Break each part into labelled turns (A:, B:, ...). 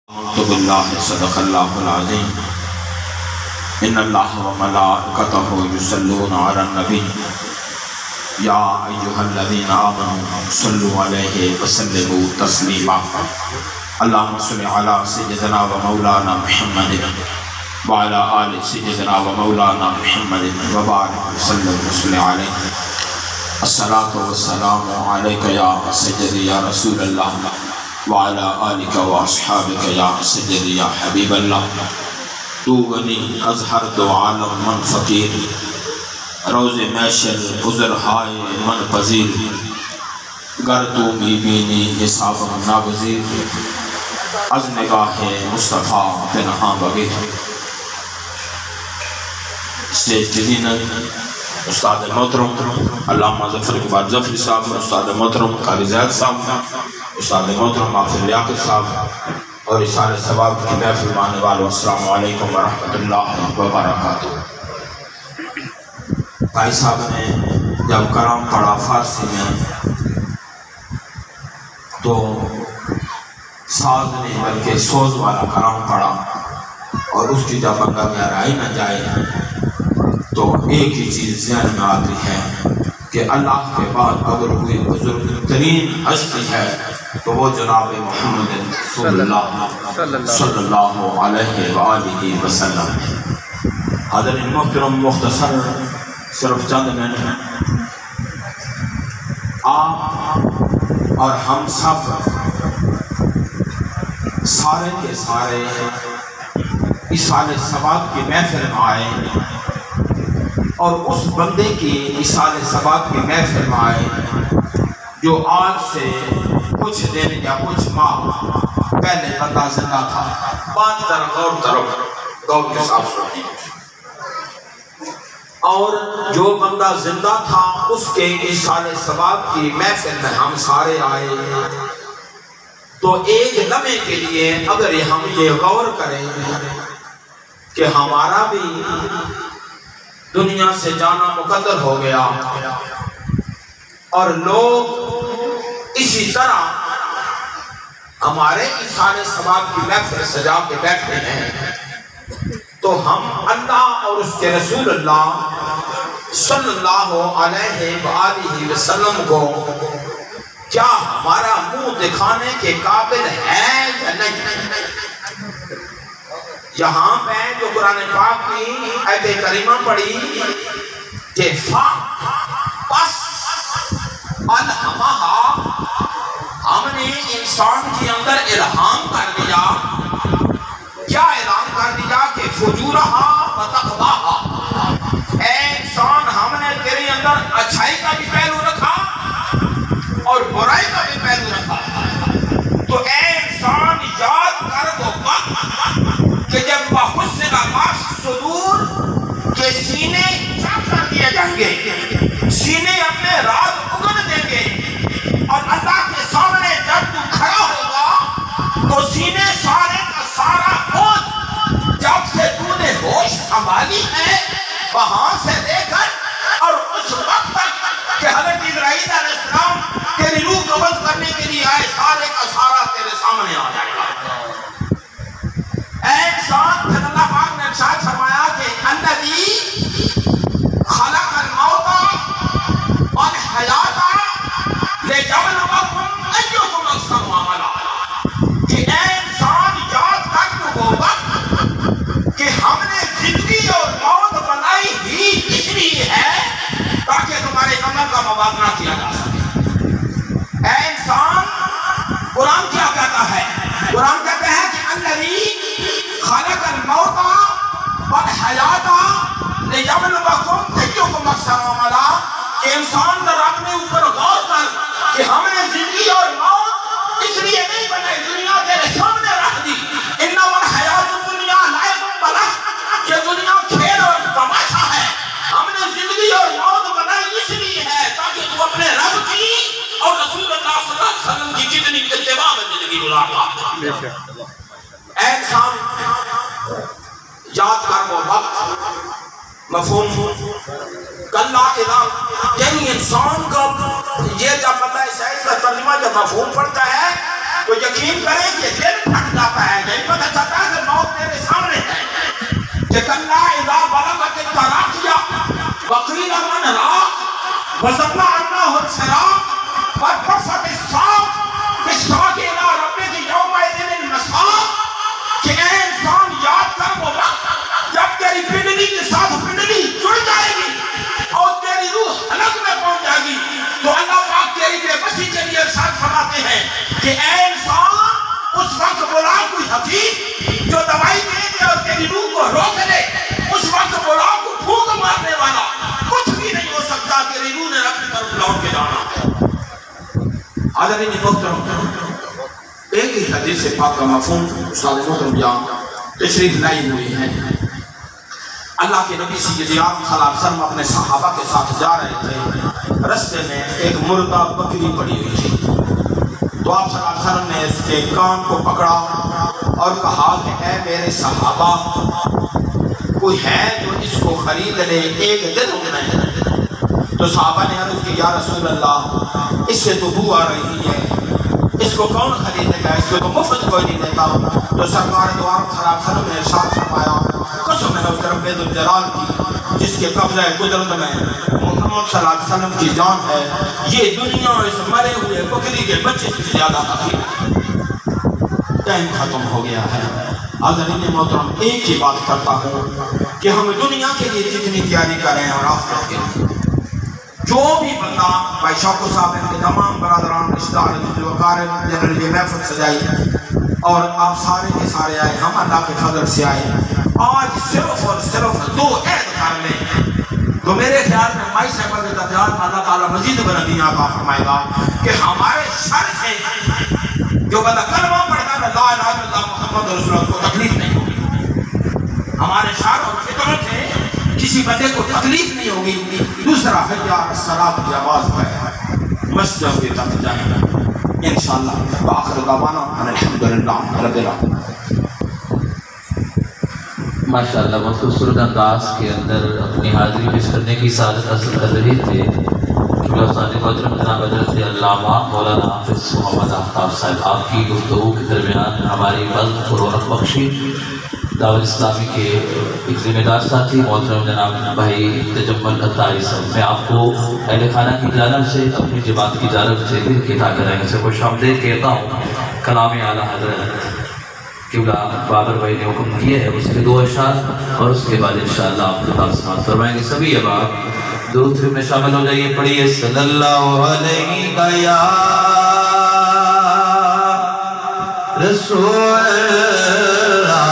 A: صدق اللہ العظیم ان اللہ و ملائکتہ یصلون علی النبی یا ایھا الذین آمنوا صلوا علیہ وسلموا تسلیما اللہم صل علی سیدنا و مولانا محمد وعلی آل سیدنا و مولانا محمد وبارک وسلم وصلی علیہ الصلاۃ والسلام علیک یا سیدی یا رسول اللہ وعلى آلك وأصحابك يا سيدي يا حبيب الله تو غنی اظہر دو عالم من فقیر روز محشر عذر ہائے من پذیر گر تو بھی بینی حساب ناگزیر از نگاہ مصطفیٰ پنہاں بغیر اسٹیج جزینت استاد محترم علامہ ظفر اقبال ظفری صاحب، استاد محترم قاری زید صاحب، استاد محترم حافظ لیاقت صاحب اور اشارہ ثواب کی محفل ماننے والوں، السلام علیکم ورحمۃ اللہ وبرکاتہ۔ بھائی صاحب نے جب کلام پڑھا فارسی میں تو ساز نے بلکہ سوز والا کلام پڑھا، اور اس کی جب اگر گہرائی نہ جائے تو ایک ہی چیز ذہن میں آتی ہے کہ اللہ کے بعد اگر کوئی بزرگ ترین ہستی ہے تو وہ جناب محمد صلی اللہ علیہ وآلہ وسلم ہے۔ حضرت محترم مختصر صرف چند منٹ آپ اور ہم سب سارے کے سارے ایصال ثواب کی محفل میں آئے، اور اس بندے کی ایصال ثواب کی محفل میں آئے جو آج سے کچھ دن یا کچھ ماہ پہلے بندہ زندہ تھا۔ بات طرف غور کے ساتھ سنیں، اور جو بندہ زندہ تھا اس کے ایصال ثواب کی محفل میں ہم سارے آئے، تو ایک لمحے کے لیے اگر ہم یہ غور کریں کہ ہمارا بھی دنیا سے جانا مقدر ہو گیا، اور لوگ اسی طرح ہمارے ایصال ثواب کی محفل سجا کے بیٹھے ہیں، تو ہم اللہ اور اس کے رسول اللہ صلی اللہ علیہ وآلہ وسلم کو کیا ہمارا منہ دکھانے کے قابل ہے یا نہیں؟ یہاں پہ جو قرآن پاک کی آیت کریمہ پڑھی کہ بس الہمہا، ہم نے انسان کے اندر الہام کر دیا، کیا اعلان کر دیا کہ فجورہا و تقواہا، اے انسان ہم نے تیرے اندر اچھائی کا بھی پہلو رکھا اور برائی کا بھی پہلو رکھا، تو اے انسان یاد کر وہ وقت کہ جب بحسن آکاش صدور کے سینے چاک کر دیے جائیں گے، سینے اپنے راز اگڑ دیں گے، اور اللہ کے سامنے جب تو کھڑا ہوگا تو سینے سارے کا سارا خود جب سے تو نے ہوش سنبھالی ہے وہاں سے لے کر اور اس وقت تک کہ حضرت اسرائیل علیہ السلام تیری روح قبض کرنے کے لیے آئے، سارے کا سارا تیرے سامنے آ جائے گا۔ اے انسان، پھر اللہ پاک نے ارشاد فرمایا کہ الذی خلق الموت والحیات لیبلوکم ایکم احسن عملا، کہ اے انسان یاد کر تو وہ وقت کہ ہم نے زندگی اور موت بنائی ہی اس لیے ہے تاکہ تمہارے عمل کا موازنہ کیا جا سکے۔ اے انسان، قرآن کیا کہتا ہے؟ قرآن کہتا ہے کہ الذی خلق الموت والحیات لیبلوکم ایکم احسن عملا، کہ انسان در اپنے اوپر غور کر کہ ہم نے زندگی اور موت اس لیے نہیں بنائی، دنیا تیرے سامنے رکھ دی، انما الحیات الدنیا لعب و لہو، یہ دنیا کھیل اور تماشا ہے، ہم نے زندگی اور موت بنائی اس لیے ہے تاکہ تو اپنے رب کی اور رسول اللہ صلی اللہ علیہ وسلم کی جتنی اتباع میں زندگی گزارتا۔ اے انسان، یاد کر وہ وقت، مفہوم کلا اذا، یعنی انسان کا یہ جب بندہ اس آیت کا ترجمہ جب مفہوم پڑھتا ہے تو یقین کریں کہ دل پھٹ جاتا ہے، نہیں پتہ چلتا ہے کہ موت تیرے سامنے ہے کہ کلا اذا بلغت التراقیہ وقیل من راق وظن انہ الفراق والتفت الساق بالساق الى ربک یومئذ المساق کہ اے انسان یاد کر وہ وقت جب تیری پنڈلی کے ساتھ پنڈلی جڑ جائے گی اور تیری روح حلق میں پہنچ جائے گی، تو اللہ پاک تیری بے بسی کے لیے ارشاد فرماتے ہیں کہ اے انسان اس وقت بلا کوئی حکیم جو دوائی دے دے اور تیری روح کو روک لے، اس وقت بلا کو پھونک مارنے والا کچھ بھی نہیں ہو سکتا، تیری روح نے اپنی طرف لوٹ کے جانا ہے۔ حاضرین محترم، ایک ہی حدیث پاک کا مفہوم استاد محترم جان تشریف لائی ہوئی ہے۔ اللہ کے نبی سید اعظم صلی اللہ علیہ وسلم اپنے صحابہ کے ساتھ جا رہے تھے، رستے میں ایک مردہ بکری پڑی ہوئی تھی، تو آپ صلی اللہ علیہ وسلم نے اس کے کان کو پکڑا اور کہا کہ اے میرے صحابہ، کوئی ہے جو اس کو خرید لے، ایک دن میں۔ تو صحابہ نے عرض کی یا رسول اللہ، اس سے تو بو آ رہی ہے، اس کو کون خریدے گا، اس کو تو مفت کوئی نہیں دیتا۔ تو سرکار دو عالم صلی اللہ علیہ وسلم نے ارشاد فرمایا، قسم ہے اس رب ذوالجلال کی جس کے قبضہ قدرت میں محمد صلی اللہ علیہ وسلم کی جان ہے، یہ دنیا اس مرے ہوئے بکری کے بچے سے زیادہ حقیق ہے۔ ٹائم ختم ہو گیا ہے۔ حاضرین محترم، ایک ہی بات کرتا ہوں کہ ہم دنیا کے لیے جتنی تیاری کریں اور آخرت کے لیے، جو بھی بندہ بھائی شوق صاحب ان کے تمام برادران رشتہ دار وقار جنرل یہ محفل سجائی اور آپ سارے کے سارے آئے، ہم اللہ کے فضل سے آئے، آج صرف اور صرف دو عہد کر لیں، تو میرے خیال میں مائی صاحبہ کے درجات میں اللہ تعالیٰ مزید بلندیاں عطا فرمائے گا کہ ہمارے شر سے جو بندہ کلمہ پڑھتا ہے لا الہ الا اللہ محمد رسول اللہ کو تکلیف نہیں ہوگی، ہمارے شر اور فطرت سے کسی بندے کو تکلیف نہیں ہوگی۔ دوسرا حج الصلاۃ کی آواز ہے، مسجد کے تک جائیں گا انشاءاللہ۔ وآخر دعوانا ان الحمدللہ رب العالمین۔
B: ماشاءاللہ بہت خوبصورت انداز کے اندر اپنی حاضری پیش کرنے کی سعادت حاصل کر رہے تھے استاد محترم جناب حضرت علامہ مولانا حافظ محمد آفتاب صاحب۔ آپ کی گفتگو کے درمیان ہماری بلد و رونق بخشی دعوت اسلامی کے ایک ذمہ دار ساتھی محترم جناب بھائی تجمل عطاری صاحب، میں آپ کو اہل خانہ کی جانب سے اپنی جماعت کی جانب سے دل کی تاکہ سے خوش آمدید کہتا ہوں۔ کلام اعلیٰ حضرت قبلہ بابر بھائی نے حکم کیا ہے، اس کے دو اشعار اور اس کے بعد انشاءاللہ آپ کے پاس سماعت فرمائیں گے۔ سبھی اب آپ درود میں شامل ہو جائیے، پڑھیے صلی اللہ علیہ یا رسول اللہ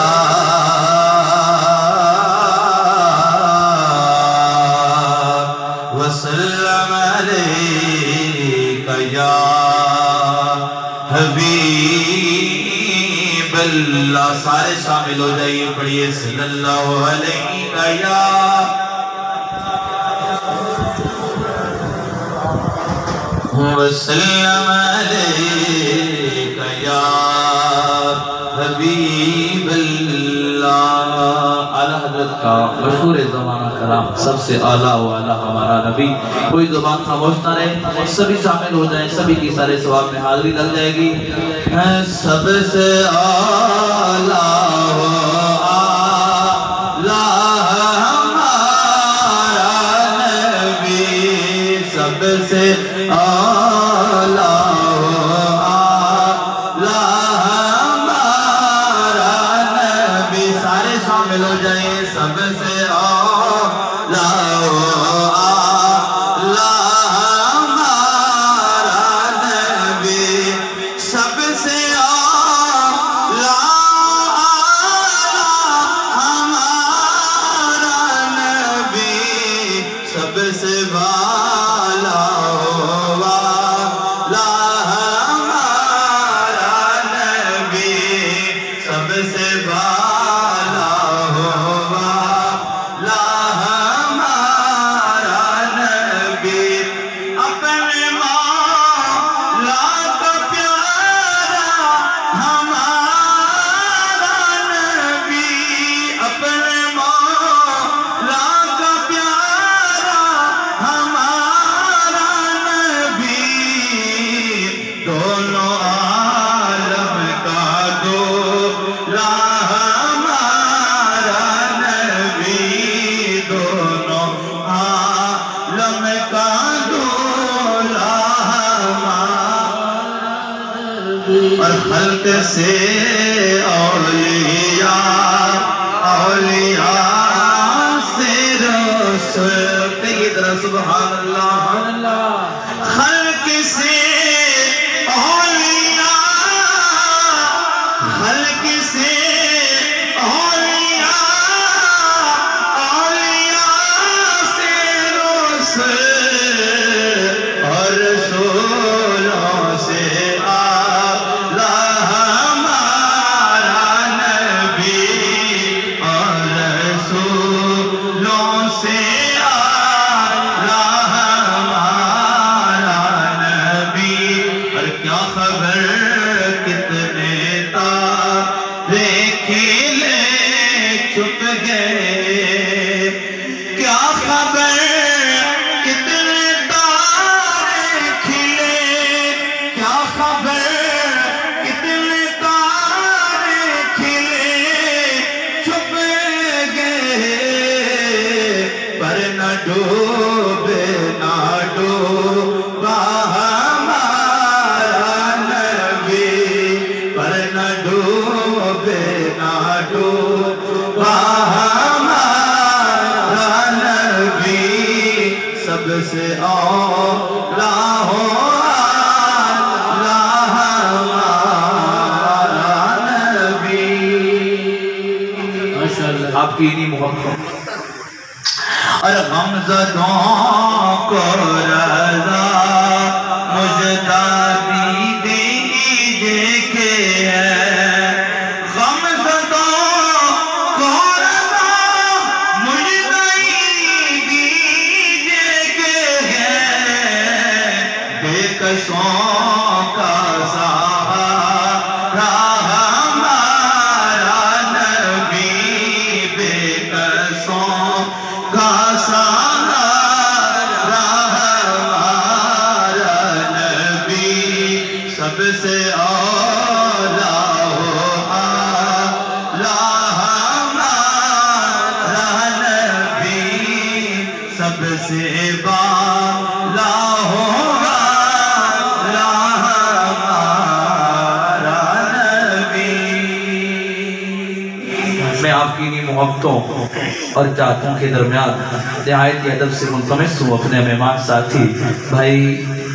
B: وسلم علیک یا حبیب اللہ۔ سارے شامل ہو جائیے، پڑھیے صلی اللہ علیہ یا وسلم علیک یا حبیب اللہ۔ اعلیٰ حضرت کا مشہور زمانہ کلام، سب سے اعلیٰ و اعلیٰ ہمارا نبی، کوئی زبان خاموش نہ رہے، سبھی شامل ہو جائیں، سبھی کی سارے ثواب میں حاضری لگ جائے گی۔ سب سے اعلیٰ و اعلیٰ ہمارا نبی، سب سے اعلیٰ ہو جائیں، سب سے اعلیٰ ہمارا نبی، سب سے اعلیٰ ہمارا نبی، سب سے بالا ہمارا نبی، سب سے بالا
A: خلق سے اولیاء، اولیاء سے رسول، کہیے ذرا سبحان اللہ، خلق سے اولیاء، خلق سے اولیاء، اولیاء سے رسول، اور رسولوں سے اعلیٰ ہمارا نبی، اور رسولوں سے اعلیٰ ہمارا نبی۔ اور کیا خبر کتنے تارے کھلے چھپ گئے، کیا خبر کتنے تارے کھلے، کیا خبر کتنے تارے کھلے چھپ گئے، پر نہ ڈوبے نہ ڈوبا ہمارا نبی، پر نہ ڈوبے نہ ڈوبا ہمارا نبی، سب سے اولیٰ ہو اعلیٰ ہمارا نبی۔
B: آپ کی انہی محبت
A: اور غمزدوں کو رضا مجدہ دیجئے کہ ہے، غمزدوں کو رضا مجدہ دیجئے کہ ہے، بے کسوں کا سہارا ہمارا نبی، بے کسوں کا سہارا ہمارا نبی، سب سے اولیٰ ہو اعلیٰ ہمارا نبی، سب سے بالا ہو اعلیٰ ہمارا نبی۔
B: میں آپ کی انہی محبتوں اور چاہتوں کے درمیان نہایت ادب سے ملتمس ہوں اپنے مہمان ساتھی بھائی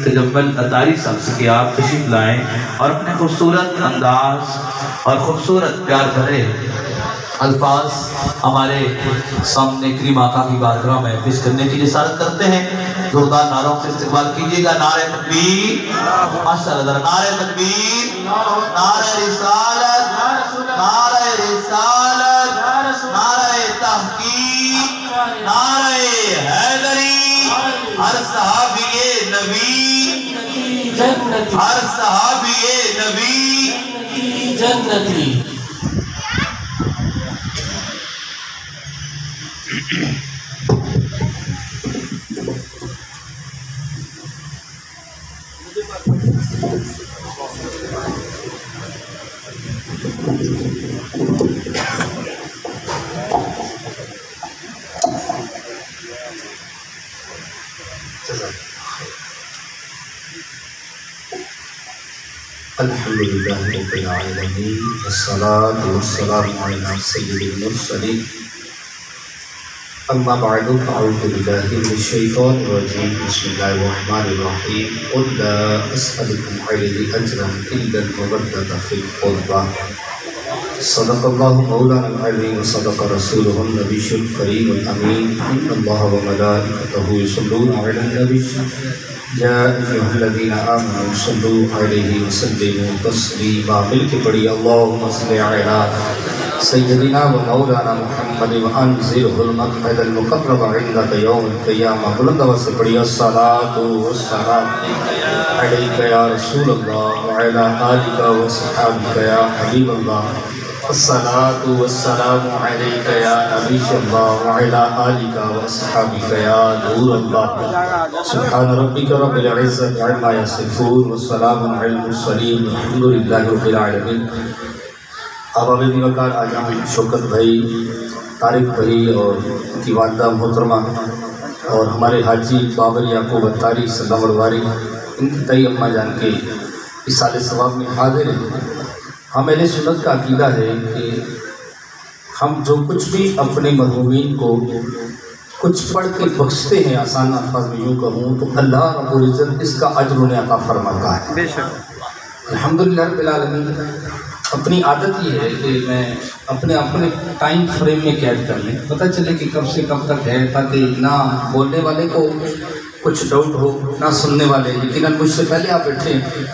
B: تجمل اطاری صاحب سے کہ آپ تشریف لائیں اور اپنے خوبصورت انداز اور خوبصورت پیار بھرے الفاظ ہمارے سامنے کریم آقا کی بارگاہ میں پیش کرنے کی جسارت کرتے ہیں۔ زوردار نعروں سے استقبال کیجیے گا۔ نعرہ تکبیر، ماشاءاللہ، نعرہ تکبیر، نعرہ رسالت، نعرہ رسالت، نعرہ تحقیق، نعرہ حیدری، ہر صحابی نبی، ہر صحابی نبی
C: جنتی۔
D: الحمدللہ رب العالمین، والصلاة والسلام علی سید المرسلین، اما بعد فاعوذ باللہ من الشیطان الرجیم، بسم اللہ الرحمن الرحیم، قل لا اسألکم علیہ اجرا الا المودۃ فی القربى، صدق اللہ مولانا العظیم وصدق رسولہ النبی الکریم الامین، ان اللہ وملائکتہ یصلون علی النبی یا ایہا الذین آمنوا صلوا علیہ وسلموا تسلیما۔ مل کے پڑھی اللہم صل علی سیدنا و مولانا محمد وانزلہ المقعد المقرب عندک یوم القیامہ۔ بلند آواز سے پڑھی الصلاۃ والسلام علیک یا رسول اللہ وعلی آلک وصحابک یا حبیب اللہ، الصلاۃ والسلام علیک یا نبی اللہ وعلی آلک واصحابک یا نور اللہ۔ سبحان ربک رب العزت عما یصفون والسلام علی المرسلین والحمد للہ رب العالمین۔ احباب وقار، آج ہم شوکت بھائی، طارق بھائی اور ان کی والدہ محترمہ اور ہمارے حاجی بابر یعقوب اطاری سلام الواری، ان کی تئی اماں جان کے اصال ثواب میں حاضر ہیں۔ ہم اہل سنت کا عقیدہ ہے کہ ہم جو کچھ بھی اپنے مرحومین کو کچھ پڑھ کے بخشتے ہیں، آسان الفاظ میں یوں کہوں تو اللہ رب العزت اس کا اجر انہیں عطا فرماتا ہے
E: بے شک۔
D: الحمدللہ رب العالمین۔ اپنی عادت یہ ہے کہ میں اپنے ٹائم فریم میں قید کر لیں، پتہ چلے کہ کب سے کب تک ہے، تاکہ نہ بولنے والے کو کچھ ڈاؤٹ ہو نہ سننے والے۔ یقیناً مجھ سے پہلے آپ بیٹھے ہیں،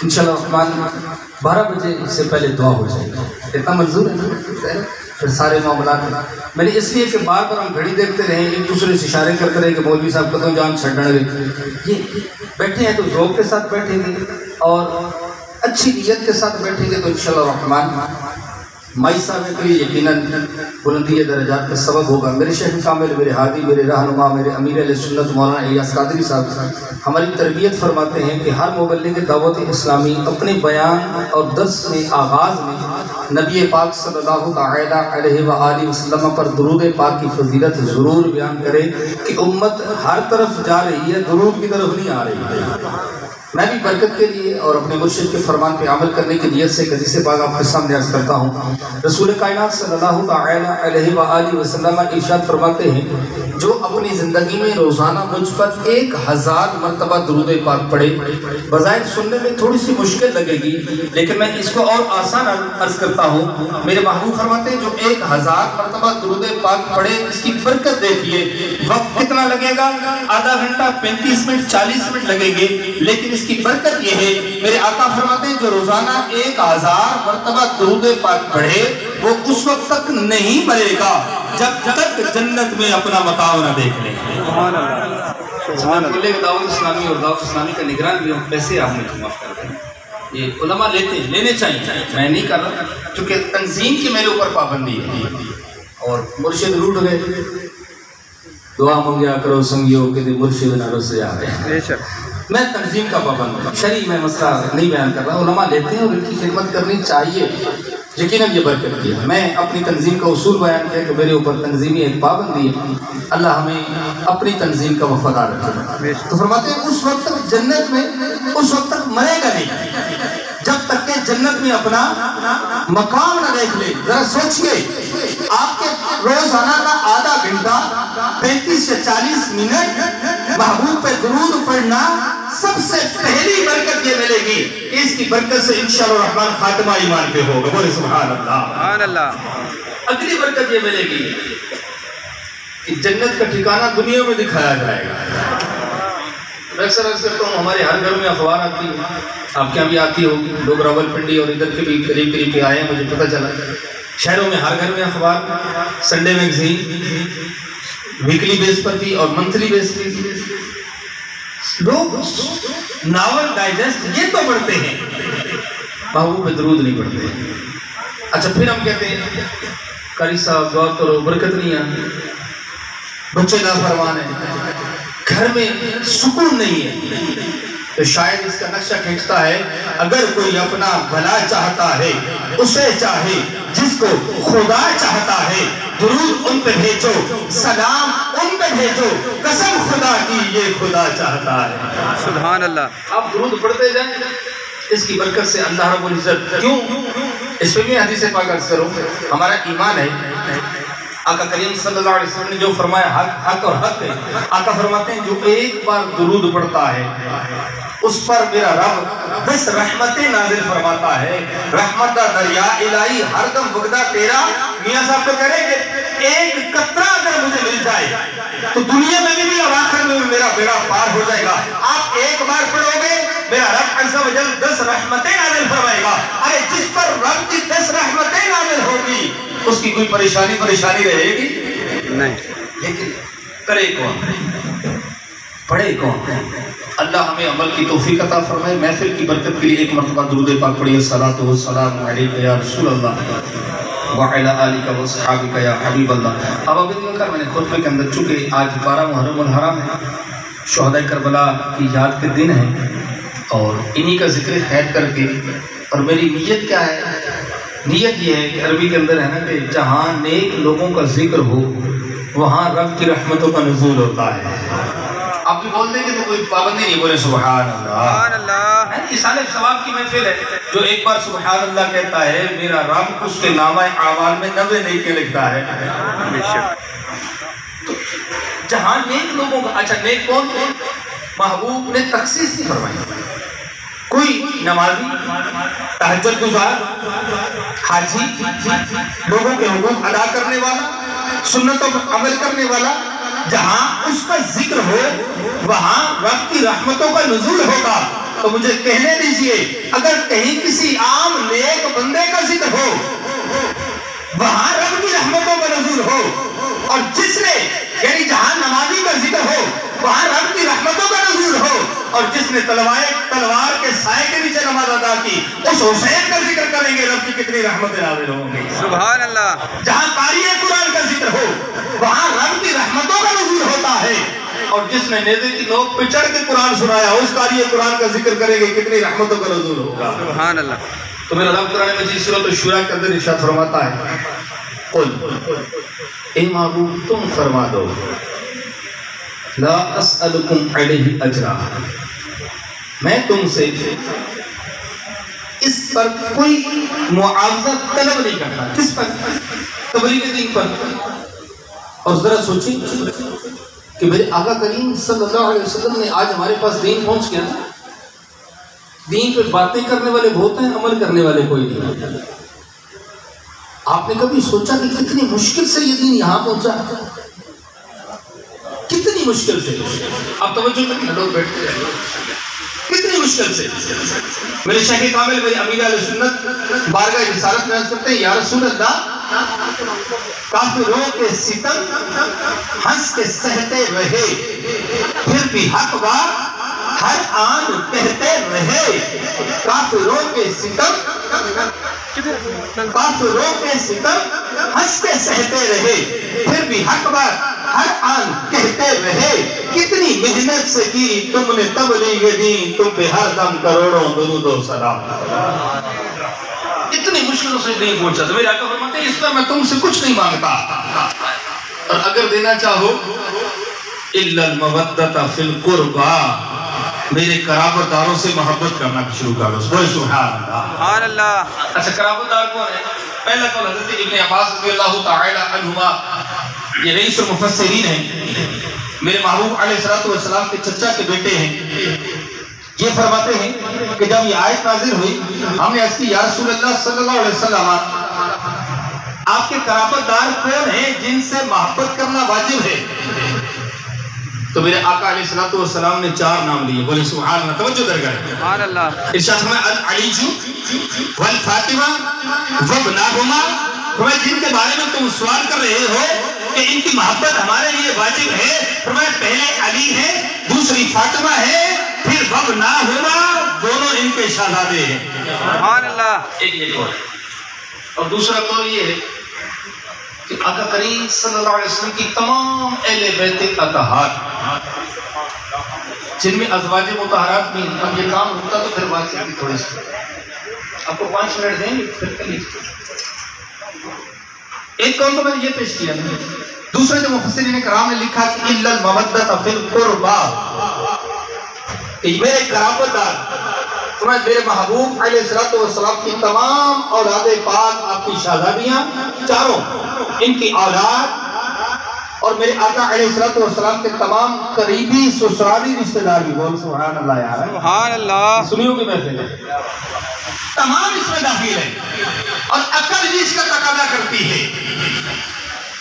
D: انشاءاللہ الرحمن 12 بجے سے پہلے دعا ہو جائے گا، اتنا منظور ہے؟ پھر سارے معاملات میں نے اس لیے کہ بار بار ہم گھڑی دیکھتے رہیں، ایک دوسرے سے اشارے کرتے رہے کہ مولوی صاحب کتوں جان چھڑنے گئے، یہ بیٹھے ہیں تو ذوق کے ساتھ بیٹھیں گے اور اچھی نیت کے ساتھ بیٹھیں گے تو انشاءاللہ الرحمن مائی صاحب کے لیے یقیناً بلندی درجات کا سبب ہوگا۔ میرے شیخ کامل، میرے ہادی، میرے رہنما، میرے امیر علیہ سنت مولانا الیاس قادری صاحب ہماری تربیت فرماتے ہیں کہ ہر مبلغ دعوت اسلامی اپنے بیان اور درس میں آغاز میں نبی پاک صلی اللہ تعالیٰ علیہ وآلہ وسلم پر درود پاک کی فضیلت ضرور بیان کرے کہ امت ہر طرف جا رہی ہے، درود کی طرف نہیں آ رہی ہے۔ میں بھی برکت کے لیے اور اپنے مرشد کے فرمان پہ عمل کرنے کی نیت سے ایک حدیث پاک آپ کے سامنے عرض کرتا ہوں۔ رسول کائنات صلی اللہ تعالیٰ علیہ وآلہ وسلم ارشاد فرماتے ہیں، جو اپنی زندگی میں روزانہ مجھ پر 1000 مرتبہ درود پاک پڑھے، بظاہر سننے میں تھوڑی سی مشکل لگے گی لیکن میں اس کو اور آسان عرض کرتا ہوں۔ میرے محبوب فرماتے ہیں جو 1000 مرتبہ درود پاک پڑھے، اس کی برکت دیکھیے، وقت کتنا لگے گا؟ آدھا گھنٹہ، 35 منٹ، 40 منٹ لگیں گے، لیکن اس کی برکت یہ ہے، میرے آقا فرماتے ہیں جو روزانہ 1000 مرتبہ درود پاک پڑھے وہ اس وقت تک نہیں مرے گا جب تک جنت میں اپنا مقام نہ دیکھ لے۔
E: سبحان اللہ، سبحان اللہ۔
D: بولے کہ دعوت اسلامی اور دعوت اسلامی کا نگران بھی ہم پیسے آپ مجھے معاف کر دیں، یہ علماء لیتے ہیں، لینے چاہیے، میں نہیں کر رہا چونکہ تنظیم کی میرے اوپر پابندی ہے اور مرشد روٹ گئے، دعا منگیا کرو سنگیو کہ مرشد نہ رسے آ گئے۔
E: بے شک۔
D: میں تنظیم کا پابند ہوں، شرعی میں مسئلہ نہیں بیان کر رہا، علماء لیتے ہیں اور ان کی خدمت کرنی چاہیے، یقیناً یہ برکت کی ہے۔ میں اپنی تنظیم کا اصول بیان کیا کہ میرے اوپر تنظیمی ایک پابندی ہے، اللہ ہمیں اپنی تنظیم کا وفادار رکھے۔ تو فرماتے ہیں اس وقت تک جنت میں، اس وقت تک مرے گا نہیں جب تک کہ جنت میں اپنا مقام نہ دیکھ لے۔ ذرا سوچئے، آپ کے روزانہ کا آدھا گھنٹہ، 35 سے 40 منٹ محبوب پہ درود پڑھنا، سب سے پہلی برکت یہ ملے گی کہ اس کی برکت سے انشاءاللہ الرحمن خاتمہ ایمان پہ ہوگا، بولے سبحان اللہ۔
E: سبحان اللہ۔
D: اگلی برکت یہ ملے گی کہ جنت کا ٹھکانہ دنیا میں دکھایا جائے گا۔ میں اکثر عرض کرتا ہوں ہمارے ہر گھر میں اخبار آتی ہے، آپ کے یہاں بھی آتی ہوگی، لوگ راول پنڈی اور ادھر کے بھی قریب قریب کے آئے ہیں، مجھے پتہ چلا شہروں میں ہر گھر میں اخبار، سنڈے میگزین ویکلی بیس پر تھی اور منتھلی بیس پر تھی۔ لوگ ناول ڈائجسٹ یہ تو پڑھتے ہیں، محبوب پہ درود نہیں پڑھتے۔ اچھا پھر ہم کہتے ہیں قاری صاحب دعا کرو برکت نہیں آتی، بچے نافرمان ہیں، گھر میں سکون نہیں ہے، تو شاید اس کا نقشہ کھینچتا ہے اگر کوئی اپنا بھلا چاہتا ہے اسے چاہے جس کو خدا چاہتا ہے، درود ان پہ بھیجو، سلام ان پہ بھیجو، قسم خدا کی یہ خدا چاہتا ہے۔
E: سبحان اللہ۔
D: آپ درود پڑھتے جائیں، اس کی برکت سے اللہ رب العزت کیوں، اس پہ بھی حدیث پاک عرض کروں، ہمارا ایمان ہے، آقا کریم صلی اللہ علیہ وسلم نے جو فرمایا حق اور حق ہے۔ آقا فرماتے ہیں جو ایک بار درود پڑھتا ہے اس پر میرا رب 10 رحمتیں نازل فرماتا ہے، رحمت کا دریا الہی ہر دم بغدہ تیرا۔ میاں صاحب تو کہہ رہے کہ ایک قطرہ اگر مجھے مل جائے تو دنیا میں بھی اور آخر میں میرا بیڑا پار ہو جائے گا۔ آپ ایک بار پڑھو گے میرا رب عز و جل 10 رحمتیں نازل فرمائے گا۔ ارے جس پر رب کی 10 رحمتیں نازل ہوگی اس کی کوئی پریشانی رہے گی
E: نہیں،
D: لیکن کرے کون، پڑھے کون؟ اللہ ہمیں عمل کی توفیق عطا فرمائے۔ محفل کی برکت کے لیے ایک مرتبہ درود پاک پڑھیے، الصلاۃ والسلام علیک یا رسول اللہ وعلی آلک واصحابک یا حبیب اللہ۔ اب ابھی میں نے خطبے کے اندر چونکہ آج 12 محرم الحرام ہے، شہداء کربلا کی یاد کے دن ہے اور انہی کا ذکر خیر کر کے، اور میری نیت کیا ہے؟ نیت یہ ہے کہ عربی کے اندر ہے نا کہ جہاں نیک لوگوں کا ذکر ہو وہاں رب کی رحمتوں کا نزول ہوتا ہے۔
A: آپ بھی بول دیں گے تو کوئی پابندی نہیں، بولے سبحان اللہ۔
E: سبحان اللہ۔
A: یہ سال ثواب کی محفل ہے، جو ایک بار سبحان اللہ کہتا ہے میرا رب اس کے نامہ اعمال میں 90 نیکی لکھتا ہے۔
E: بے شک۔
A: جہاں نیک لوگوں کا، اچھا نیک کون کون؟ محبوب نے تخصیص نہیں فرمائی، کوئی نمازی، تہجد گزار، حاجی، لوگوں کے حقوق ادا کرنے والا، سنتوں پر عمل کرنے والا، جہاں اس کا ذکر ہو وہاں رب کی رحمتوں کا نزول ہوگا۔ تو مجھے کہنے دیجئے اگر کہیں کسی عام نیک بندے کا ذکر ہو وہاں رب کی رحمتوں کا نزول ہو، اور جس نے یعنی جہاں نمازی کا ذکر ہو وہاں رب کی رحمتوں کا نزول ہو، اور جس نے تلوار کے سائے کے نیچے نماز ادا کی اس حسین کا ذکر کریں گے، رب کی کتنی رحمتیں نازل ہوں گی۔
E: سبحان اللہ۔
A: جہاں قاری قرآن کا ذکر ہو وہاں رب کی رحمتوں کا نزول ہوتا ہے، اور جس نے نیزے کی نوک پہ چڑھ کے قرآن سنایا اس قاری قرآن کا ذکر کریں گے، کتنی رحمتوں کا نزول ہوگا۔
E: سبحان اللہ۔
A: تو میرا رب قرآن مجید سورۃ الشورى کے اندر ارشاد فرماتا ہے، قل اے محبوب تم فرما دو، لا اسألکم علیہ اجرا، میں تم سے اس پر کوئی معاوضہ طلب نہیں کرتا۔ کس پر؟ تبلیغ دین پر۔ اور ذرا سوچیں کہ میرے آقا کریم صلی اللہ علیہ وسلم نے آج ہمارے پاس دین پہنچ گیا نا، دین پہ باتیں کرنے والے بہت ہیں، عمل کرنے والے کوئی نہیں۔ آپ نے کبھی سوچا کہ کتنی مشکل سے یہ دین یہاں پہنچا؟ کتنی مشکل سے؟ آپ توجہ کریں، لوگ بیٹھتے ہیں، کتنی مشکل سے۔ میرے شیخ کامل میرے امیر علیہ سنت بارگاہ رسالت میں عرض کرتے ہیں، یا رسول اللہ کافروں کے ستم ہنس کے سہتے رہے، پھر بھی حق بات ہر آن کہتے رہے، کافروں کے ستم ہنس کے سہتے رہے، پھر بھی حق بات ہر آن کہتے رہے، کتنی محنت سے کی تم نے تبلیغ دین، تم پہ ہر دم کروڑوں درود و سلام۔ اتنی مشکلوں سے نہیں پہنچا تو میرے آقا فرماتے ہیں اس پر میں تم سے کچھ نہیں مانگتا، اور اگر دینا چاہو الا المودۃ فی القربى، میرے قرابت داروں سے محبت کرنا شروع کر دو۔ سبحان اللہ۔
E: سبحان اللہ۔
A: اچھا قرابت دار کون ہے؟ پہلا قول حضرت ابن عباس رضی اللہ تعالی عنہما، یہ رئیس المفسرین ہیں، میرے محبوب علیہ السلام کے چچا کے بیٹے ہیں۔ یہ فرماتے ہیں کہ جب یہ آیت نازل ہوئی ہم نے عرض کی یا رسول اللہ صلی اللہ علیہ وسلم آپ کے قرابت دار کون ہیں جن سے محبت کرنا واجب ہے؟ تو میرے آقا علیہ السلام نے 4 نام لیے، بولے سبحان اللہ، توجہ در کریں۔
E: سبحان اللہ۔
A: ارشاد فرمایا العلی والفاطمہ وابناہما، فرمایا جن کے بارے میں تم سوال کر رہے ہو کہ ان کی محبت ہمارے لیے واجب ہے، فرمایا پہلے علی ہے، دوسری فاطمہ ہے، پھر وابناہما، دونوں ان کے شہزادے ہیں۔
E: سبحان اللہ۔
A: ایک یہ قول، اور دوسرا قول یہ ہے کہ آقا کریم صلی اللہ علیہ وسلم کی تمام اہل بیت اطہار جن میں ازواج مطہرات بھی ہیں۔ اب یہ کام ہوتا تو پھر بات کرتی تھوڑی سی، آپ کو 5 منٹ دیں گے پھر کر لیجیے۔ ایک قول تو میں نے یہ پیش کیا، دوسرے جو مفسرین کرام نے لکھا کہ الا المودۃ فی القربى، کہ میرے قرابت دار، فرمایا میرے محبوب علیہ السلام کی تمام اولاد پاک، آپ کی شہزادیاں چاروں، ان کی اولاد، اور میرے آقا علیہ السلام کے تمام قریبی سسرالی رشتہ دار بھی، بول سبحان اللہ یار،
E: سبحان اللہ۔
A: سنیوں کی محفل ہے، تمام اس میں داخل ہے، اور عقل بھی اس کا تقاضا کرتی ہے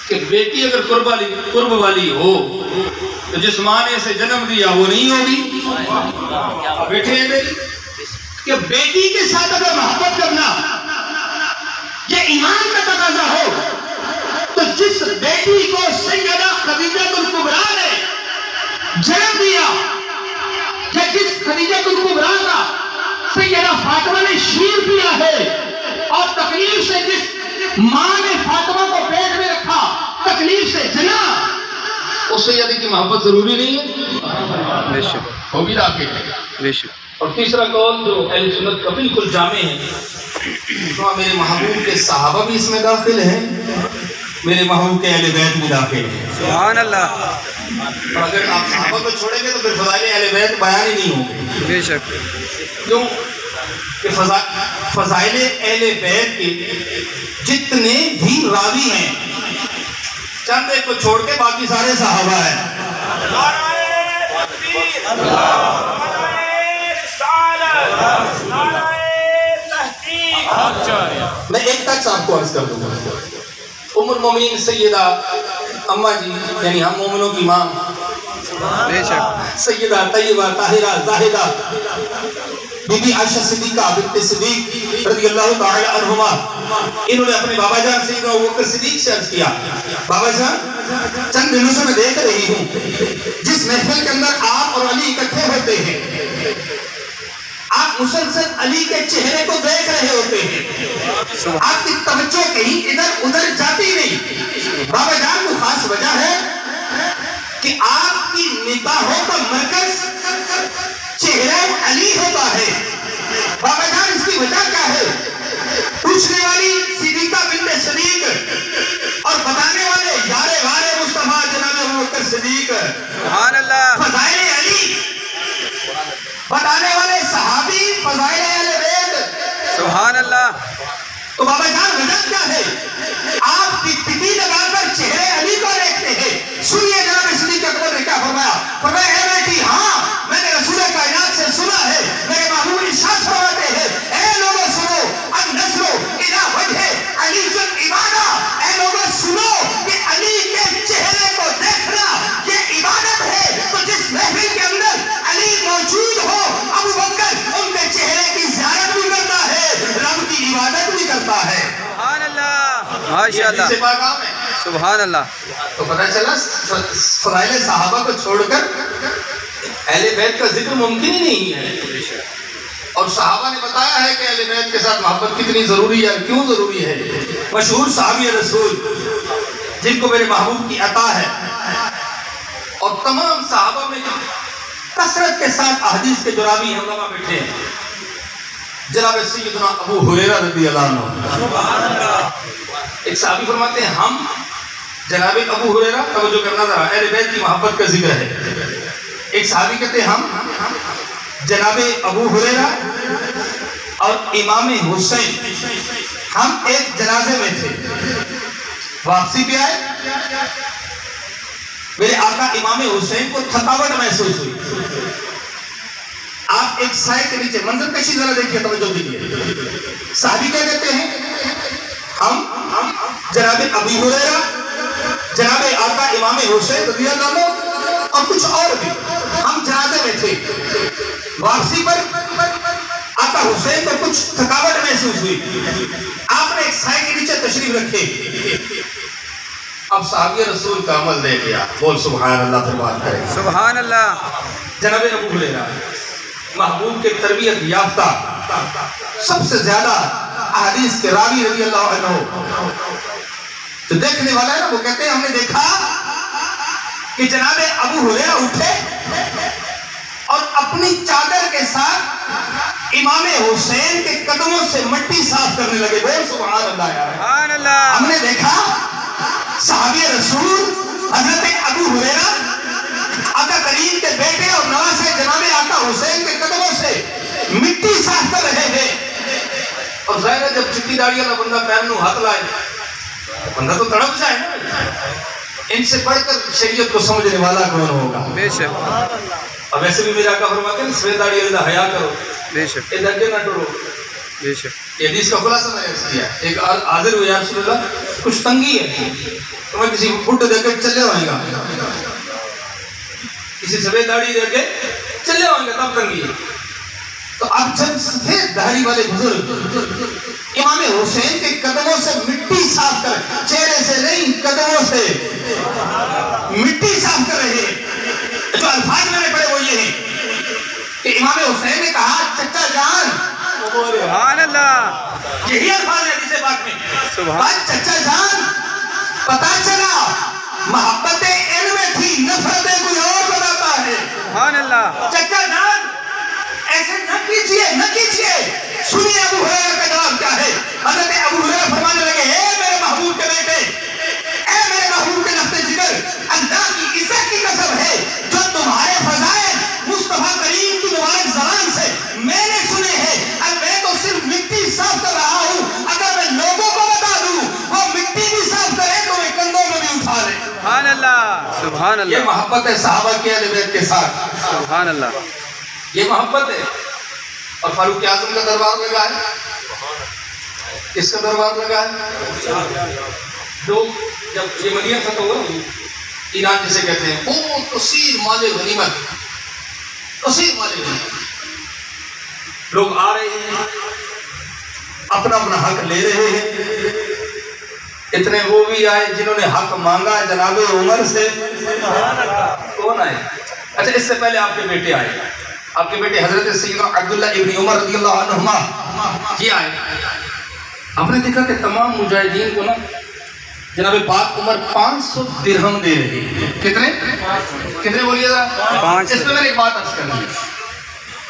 A: کہ بیٹی اگر قرب والی ہو تو جس ماں نے اسے جنم دیا وہ نہیں ہوگی، بیٹے ہیں میری، کہ بیٹی کے ساتھ اگر محبت کرنا یہ ایمان کا تقاضا ہو تو جس بیٹی کو سیدہ خدیجہ الکبریٰ نے جنم دیا، یا جس خدیجہ الکبریٰ کا سیدہ فاطمہ نے شیر پیا ہے، اور تکلیف سے جس ماں نے فاطمہ کو پیٹ میں رکھا، تکلیف سے جنا، اس سیدہ کی محبت ضروری نہیں ہے؟
E: بے شک،
A: وہ بھی داخل ہے۔
E: بے شک۔
A: اور تیسرا قول جو اہل سنت کا بالکل جامع ہے، تو میرے محبوب کے صحابہ بھی اس میں داخل ہیں، میرے محبوب کے اہل بیت بھی داخل ہیں۔
E: سبحان اللہ۔
A: اور اگر آپ صحابہ کو چھوڑیں گے تو پھر فضائل اہل بیت بیان ہی نہیں ہوں گے.
E: بے شک.
A: کیوں کہ فضائل اہل بیت کے جتنے بھی راوی ہیں چند ایک کو چھوڑ کے باقی سارے صحابہ ہیں. میں ایک تک آپ کو عرض کر دوں گا. ام المومنین سیدہ اماں جی یعنی ہم مومنوں کی ماں
E: بے شک.
A: سیدہ طیبہ طاہرہ زاہدہ بی بی عائشہ صدیقہ بنت صدیق رضی اللہ تعالی عنہما، انہوں نے اپنے بابا جان سیدنا ابوبکر صدیق سے عرض کیا بابا جان چند دنوں سے میں دیکھ رہی ہوں جس محفل کے اندر آپ اور علی اکٹھے ہوتے ہیں آپ مسلسل علی کے چہرے کو دیکھ رہے ہوتے ہیں، آپ کی توجہ کہیں ادھر ادھر جاتی نہیں. بابا جان کو خاص وجہ ہے کہ آپ کی نگاہوں کا مرکز چہرہ علی ہوتا ہے. بابا جان اس کی وجہ کیا ہے؟ پوچھنے والی صدیقہ بنت صدیق اور بتانے والے یار غار مصطفیٰ جناب ابوبکر صدیق،
E: سبحان اللہ.
A: فضائل علی بتانے والے صحابی فضائل اہل بیت.
E: سبحان اللہ.
A: تو بابا جان وجہ کیا ہے؟ آپ کی ٹکی لگا کر چہرے علی کو دیکھتے ہیں. سنیے جناب صدیق اکبر نے کیا فرمایا. فرمایا اے بیٹی ہاں میں نے رسول کائنات سے سنا ہے، میرے محبوب ارشاد فرماتے ہیں اے لوگوں سنو النظر الی وجہ علی عبادہ. اے لوگوں سنو کہ علی کے چہرے کو دیکھنا یہ عبادت ہے. تو جس محفل کے اندر علی موجود ہو ابو بکر ان کے چہرے کی زیارت بھی کرتا ہے، رب کی عبادت بھی کرتا ہے.
E: سبحان اللہ. ماشاء اللہ. سبحان اللہ.
A: تو پتہ چلا فضائل صحابہ کو چھوڑ کر اہل بیت کا ذکر ممکن ہی نہیں ہے. اور صحابہ نے بتایا ہے کہ اہل بیت کے ساتھ محبت کتنی ضروری ہے، کیوں ضروری ہے. مشہور صحابی رسول جن کو میرے محبوب کی عطا ہے اور تمام صحابہ میں کثرت کے ساتھ احادیث کے جو راوی ہیں علماء بیٹھے ہیں، جناب سیدنا ابو ہریرہ رضی اللہ عنہ. ایک صحابی فرماتے ہیں ہم جناب ابو ہریرہ، توجہ کرنا ذرا، اہل بیت کی محبت کا ذکر ہے. ایک صحابی کہتے ہیں ہم جناب ابو ہریرہ اور امام حسین ہم ایک جنازے میں تھے، واپسی پہ آئے، میرے آقا امام حسین کو تھکاوٹ محسوس ہوئی. آپ ایک سائے کے نیچے منظر کشی ذرا دیکھیے، توجہ دیجیے. صحابی کیا کہتے ہیں ہم جناب ابو ہریرہ، جناب آقا امام حسین رضی اللہ عنہ اور کچھ اور بھی ہم جنازے میں تھے. واپسی پر آقا حسین کو کچھ تھکاوٹ محسوس ہوئی، آپ نے ایک سائے کے نیچے تشریف رکھے. اب صحابی رسول کا عمل دے گیا، بول سبحان اللہ پھر بات کریں.
E: سبحان اللہ.
A: جناب ابو ہریرہ محبوب کے تربیت یافتہ سب سے زیادہ احادیث کے راوی رضی اللہ عنہ، جو دیکھنے والا ہے نا وہ کہتے ہیں ہم نے دیکھا کہ جناب ابو ہریرہ اٹھے اور اپنی چادر کے ساتھ امام حسین کے قدموں سے مٹی صاف کرنے لگے. بول سبحان اللہ یار.
E: سبحان اللہ.
A: ہم نے دیکھا صحابی رسول حضرت ابو ہریرہ آقا کریم کے بیٹے اور نواسے جناب آقا حسین کے قدموں سے مٹی صاف کر رہے ہیں. اور ظاہر ہے جب چٹی داڑھی والا بندہ پیر نو ہاتھ لائے بندہ تو تڑپ جائے نا. ان سے بڑھ کر شریعت کو سمجھنے والا کون ہوگا.
E: بے شک.
A: اب ایسے بھی میرا آقا فرماتے ہیں سفید داڑھی والا حیا کرو،
E: بے شک.
A: یہ ڈرتے نہ ڈرو.
E: بے شک.
A: یہ حدیث کا خلاصہ میں نے عرض کیا. ایک حاضر ہوئے یا رسول اللہ کچھ تنگی ہے تو میں کسی کو پھٹ دے کے چلے ہوئیں گا، کسی سفید داڑھی دے کے چلے ہوئیں گے تب تنگی ہے. تو اب جب سفید داڑھی والے بزرگ امام حسین کے قدموں سے مٹی صاف کر، چہرے سے نہیں قدموں سے مٹی صاف کر رہے ہیں، جو الفاظ میں نے پڑھے وہ یہ ہیں کہ امام حسین نے کہا چچا جان.
E: سبحان اللہ.
A: یہی الفاظ ہے حدیث پاک میں.
E: سبحان.
A: چچا جان پتا چلا محبت علم تھی، نفرت کوئی اور بتاتا ہے.
E: سبحان اللہ.
A: چچا جان ایسے نہ کیجئے نہ کیجئے. سنیے ابو ہریرہ کا جواب کیا ہے. حضرت ابو ہریرہ فرمانے لگے اے میرے محبوب کے بیٹے، اے میرے محبوب کے لفظ جگر، اللہ کی عزت کی قسم
E: سبحان اللہ.
A: یہ محبت ہے صحابہ کے اہل بیت کے ساتھ.
E: سبحان اللہ.
A: یہ محبت ہے. اور فاروق اعظم کا دربار لگا ہے. کس کا دربار لگا ہے؟ لوگ جب یہ مدینہ فتح ہوا ایران جسے کہتے ہیں بہت کثیر مال غنیمت، کثیر مال غنیمت، لوگ آ رہے ہیں اپنا اپنا حق لے رہے ہیں. اتنے وہ بھی آئے جنہوں نے حق مانگا جناب عمر سے. کون آئے؟ اچھا اس سے پہلے آپ کے بیٹے آئے. آپ کے بیٹے حضرت سیدنا عبداللہ ابن عمر رضی اللہ عنہما یہ آئے. آپ نے دیکھا کہ تمام مجاہدین کو نا جناب پاک عمر 500 درہم دے رہے ہیں. کتنے بولیے گا؟ 500. اس میں میں نے ایک بات عرض کرنی ہے.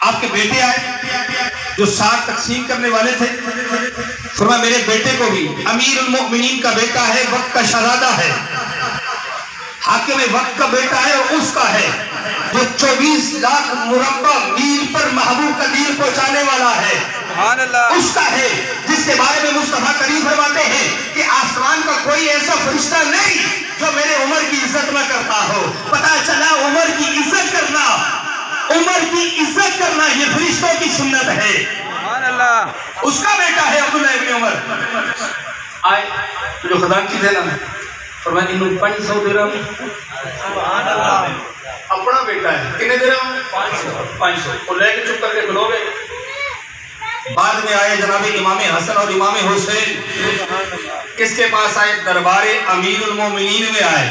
A: آپ کے بیٹے آئے جو ساتھ تقسیم کرنے والے تھے. فرمایا میرے بیٹے کو بھی، امیر المؤمنین کا بیٹا ہے، وقت کا شہزادہ ہے، حاکم وقت کا بیٹا ہے، اور اس کا ہے جو 24 لاکھ مربع میل پر محبوب کا دین پہنچانے والا ہے.
E: سبحان اللہ.
A: اس کا ہے جس کے بارے میں مصطفیٰ کریم فرماتے ہیں کہ آسمان کا کوئی ایسا فرشتہ نہیں جو میرے عمر کی عزت نہ کرتا ہو. پتہ چلا عمر کی عزت کرنا، عمر کی عزت کرنا یہ فرشتوں کی سنت ہے.
E: سبحان اللہ.
A: اس کا بیٹا ہے عبداللہ ابن عمر. آئے جو خزانچی تھے نا فرمایا انہوں 500 درہم. سبحان اللہ. اپنا بیٹا ہے. کتنے درہم؟ 500. اور لے کے چپ کر کے کھلو گے. بعد میں آئے جناب امام حسن اور امام حسین. کس کے پاس آئے؟ دربار امیر المومنین میں آئے.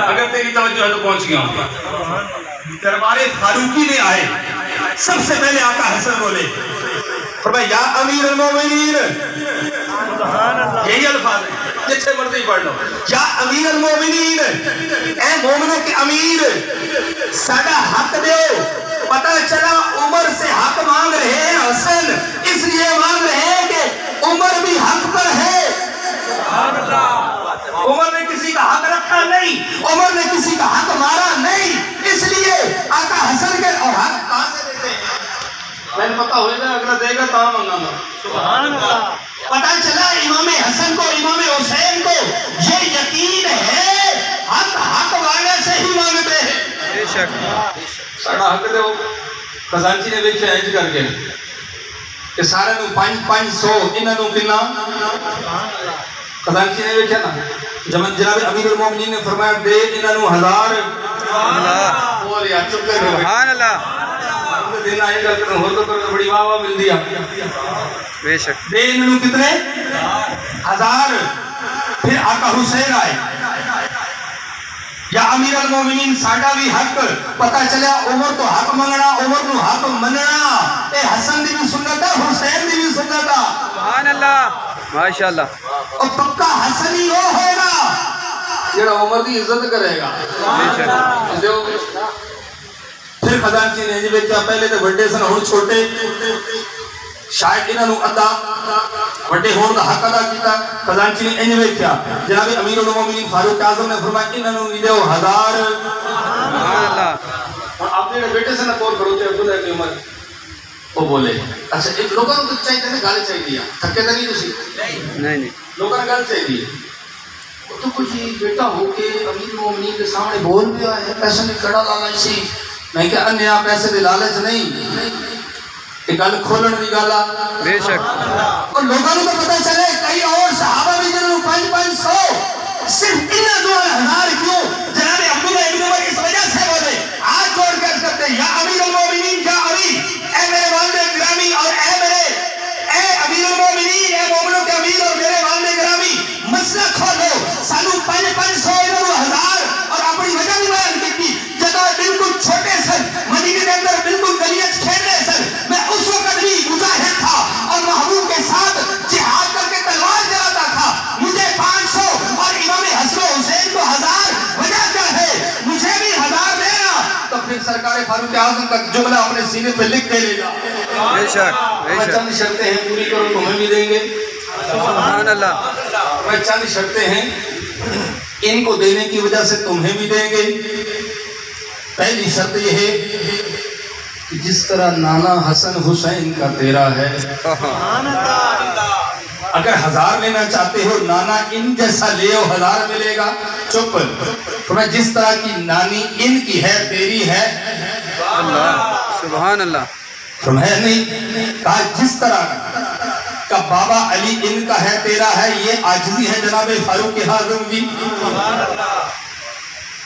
A: اگر تیری توجہ ہے تو پہنچ گیا ہوں. دربار فاروقی میں آئے. سب سے پہلے آقا حسن بولے، فرمایا یا امیر المومنین. یہی الفاظ ہیں جتنے مرضی پڑھ لو. یا امیر المومنین، اے مومنوں کے امیر، ساڈا حق دیو. پتہ چلا عمر سے حق مانگ رہے ہیں حسن، اس لیے مانگ رہے ہیں کہ عمر بھی حق پر ہے. عمر نے کسی کا حق رکھا نہیں، عمر نے کسی کا حق مارا نہیں. اس لیے آقا حسن کے اور حق کہاں سے دیتے ہیں؟ میں نے پتا ہوئے گا اگلا دے گا تاں منگا گا. سبحان اللہ. پتہ چلا امام حسن کو امام حسین کو یہ یقین ہے حق والے سے ہی مانگتے ہیں.
E: بے شک.
A: ساڑھا حق دے ہو. خزانچی نے دیکھا اینج کر کے کہ سارے نو 500 انہاں نو کنا. خزانچی نے دیکھا نا جناب امیر المومنین نے فرمایا دے انہاں نو 1000. بول یا چپ کر.
E: سبحان اللہ.
A: دینا ہے کہ ہو تو بڑی واہ واہ مل دیا.
E: بے شک.
A: دے انہاں نو کتنے؟ 1000. پھر آقا حسین آئے. یا امیر المومنین ساڈا بھی حق. پتہ چلا عمر تو حق منگنا، عمر نو حق مننا. اے حسن دی بھی سنت ہے، حسین دی بھی سنت ہے.
E: سبحان اللہ. ماشاءاللہ.
A: اور پکا حسنی وہ ہوگا جڑا عمر دی عزت کرے گا.
E: بے شک.
A: پھر خزانچی نے جی بیچا پہلے تو بڑے سن ہن چھوٹے. شاید انہاں نو ادا بڑے ہون دا حق ادا کیتا. خزانچی نے انج ویکھیا جناب امیر المومنین فاروق اعظم نے فرمایا انہاں نو دیو 1000.
E: سبحان اللہ.
A: اور آپ نے بیٹے سے نہ کول کرو تے عبداللہ ابن عمر وہ بولے اچھا ایک لوگوں کو چاہیے تے گل چاہیے تھکے تے نہیں تسی
E: نہیں
A: لوگوں نے گل چاہیے. تو کچھ بیٹا ہو کے امیر المومنین کے سامنے بول بھی آئے پیسے میں کڑا لالچ سی. میں کہ انیا پیسے دے لالچ نہیں، ایک گل کھولن دی گل.
E: بے شک.
A: اور لوگوں کو پتہ چلے کئی اور صحابہ بھی جنہوں 500 صرف انہاں 2000 کیوں جناب عبداللہ ابن عمر اس وجہ سے بولے ہاتھ جوڑ کر کرتے یا امیر المومنین یا علی. اے میرے والد گرامی اور اے امیر المومنین، اے مومنوں کے امیر اور میرے والد گرامی، مسئلہ کھولو. سانو 500 انہوں 1000 اور اپنی وجہ بھی بیان کی. جگہ بالکل چھوٹے سن مدینے کے اندر بالکل گلیچ کھیل رہے سن. میں اس وقت بھی مجاہد تھا اور محبوب کے ساتھ جہاد کر کے تلوار چلاتا تھا. مجھے 500 اور امام حسن و حسین کو 1000 وجہ کیا ہے؟ مجھے بھی 1000 دینا. تو پھر سرکار فاروق اعظم کا جملہ اپنے سینے پہ لکھ دے لے گا.
E: بے شک. بے شک.
A: چند شرطیں ہیں پوری کرو تمہیں بھی دیں گے.
E: سبحان اللہ.
A: میں چند شرطیں ہیں ان کو دینے کی وجہ سے تمہیں بھی دیں گے. پہلی شرط یہ ہے کہ جس طرح نانا حسن حسین کا تیرا ہے اگر 1000 لینا چاہتے ہو نانا ان جیسا لے ہو 1000 ملے گا. چپ. فرمایا جس طرح کی نانی ان کی ہے تیری ہے.
E: اللہ سبحان اللہ.
A: فرمایا نہیں. کہا جس طرح کا بابا علی ان کا ہے تیرا ہے. یہ عاجزی ہے جناب فاروق اعظم کی.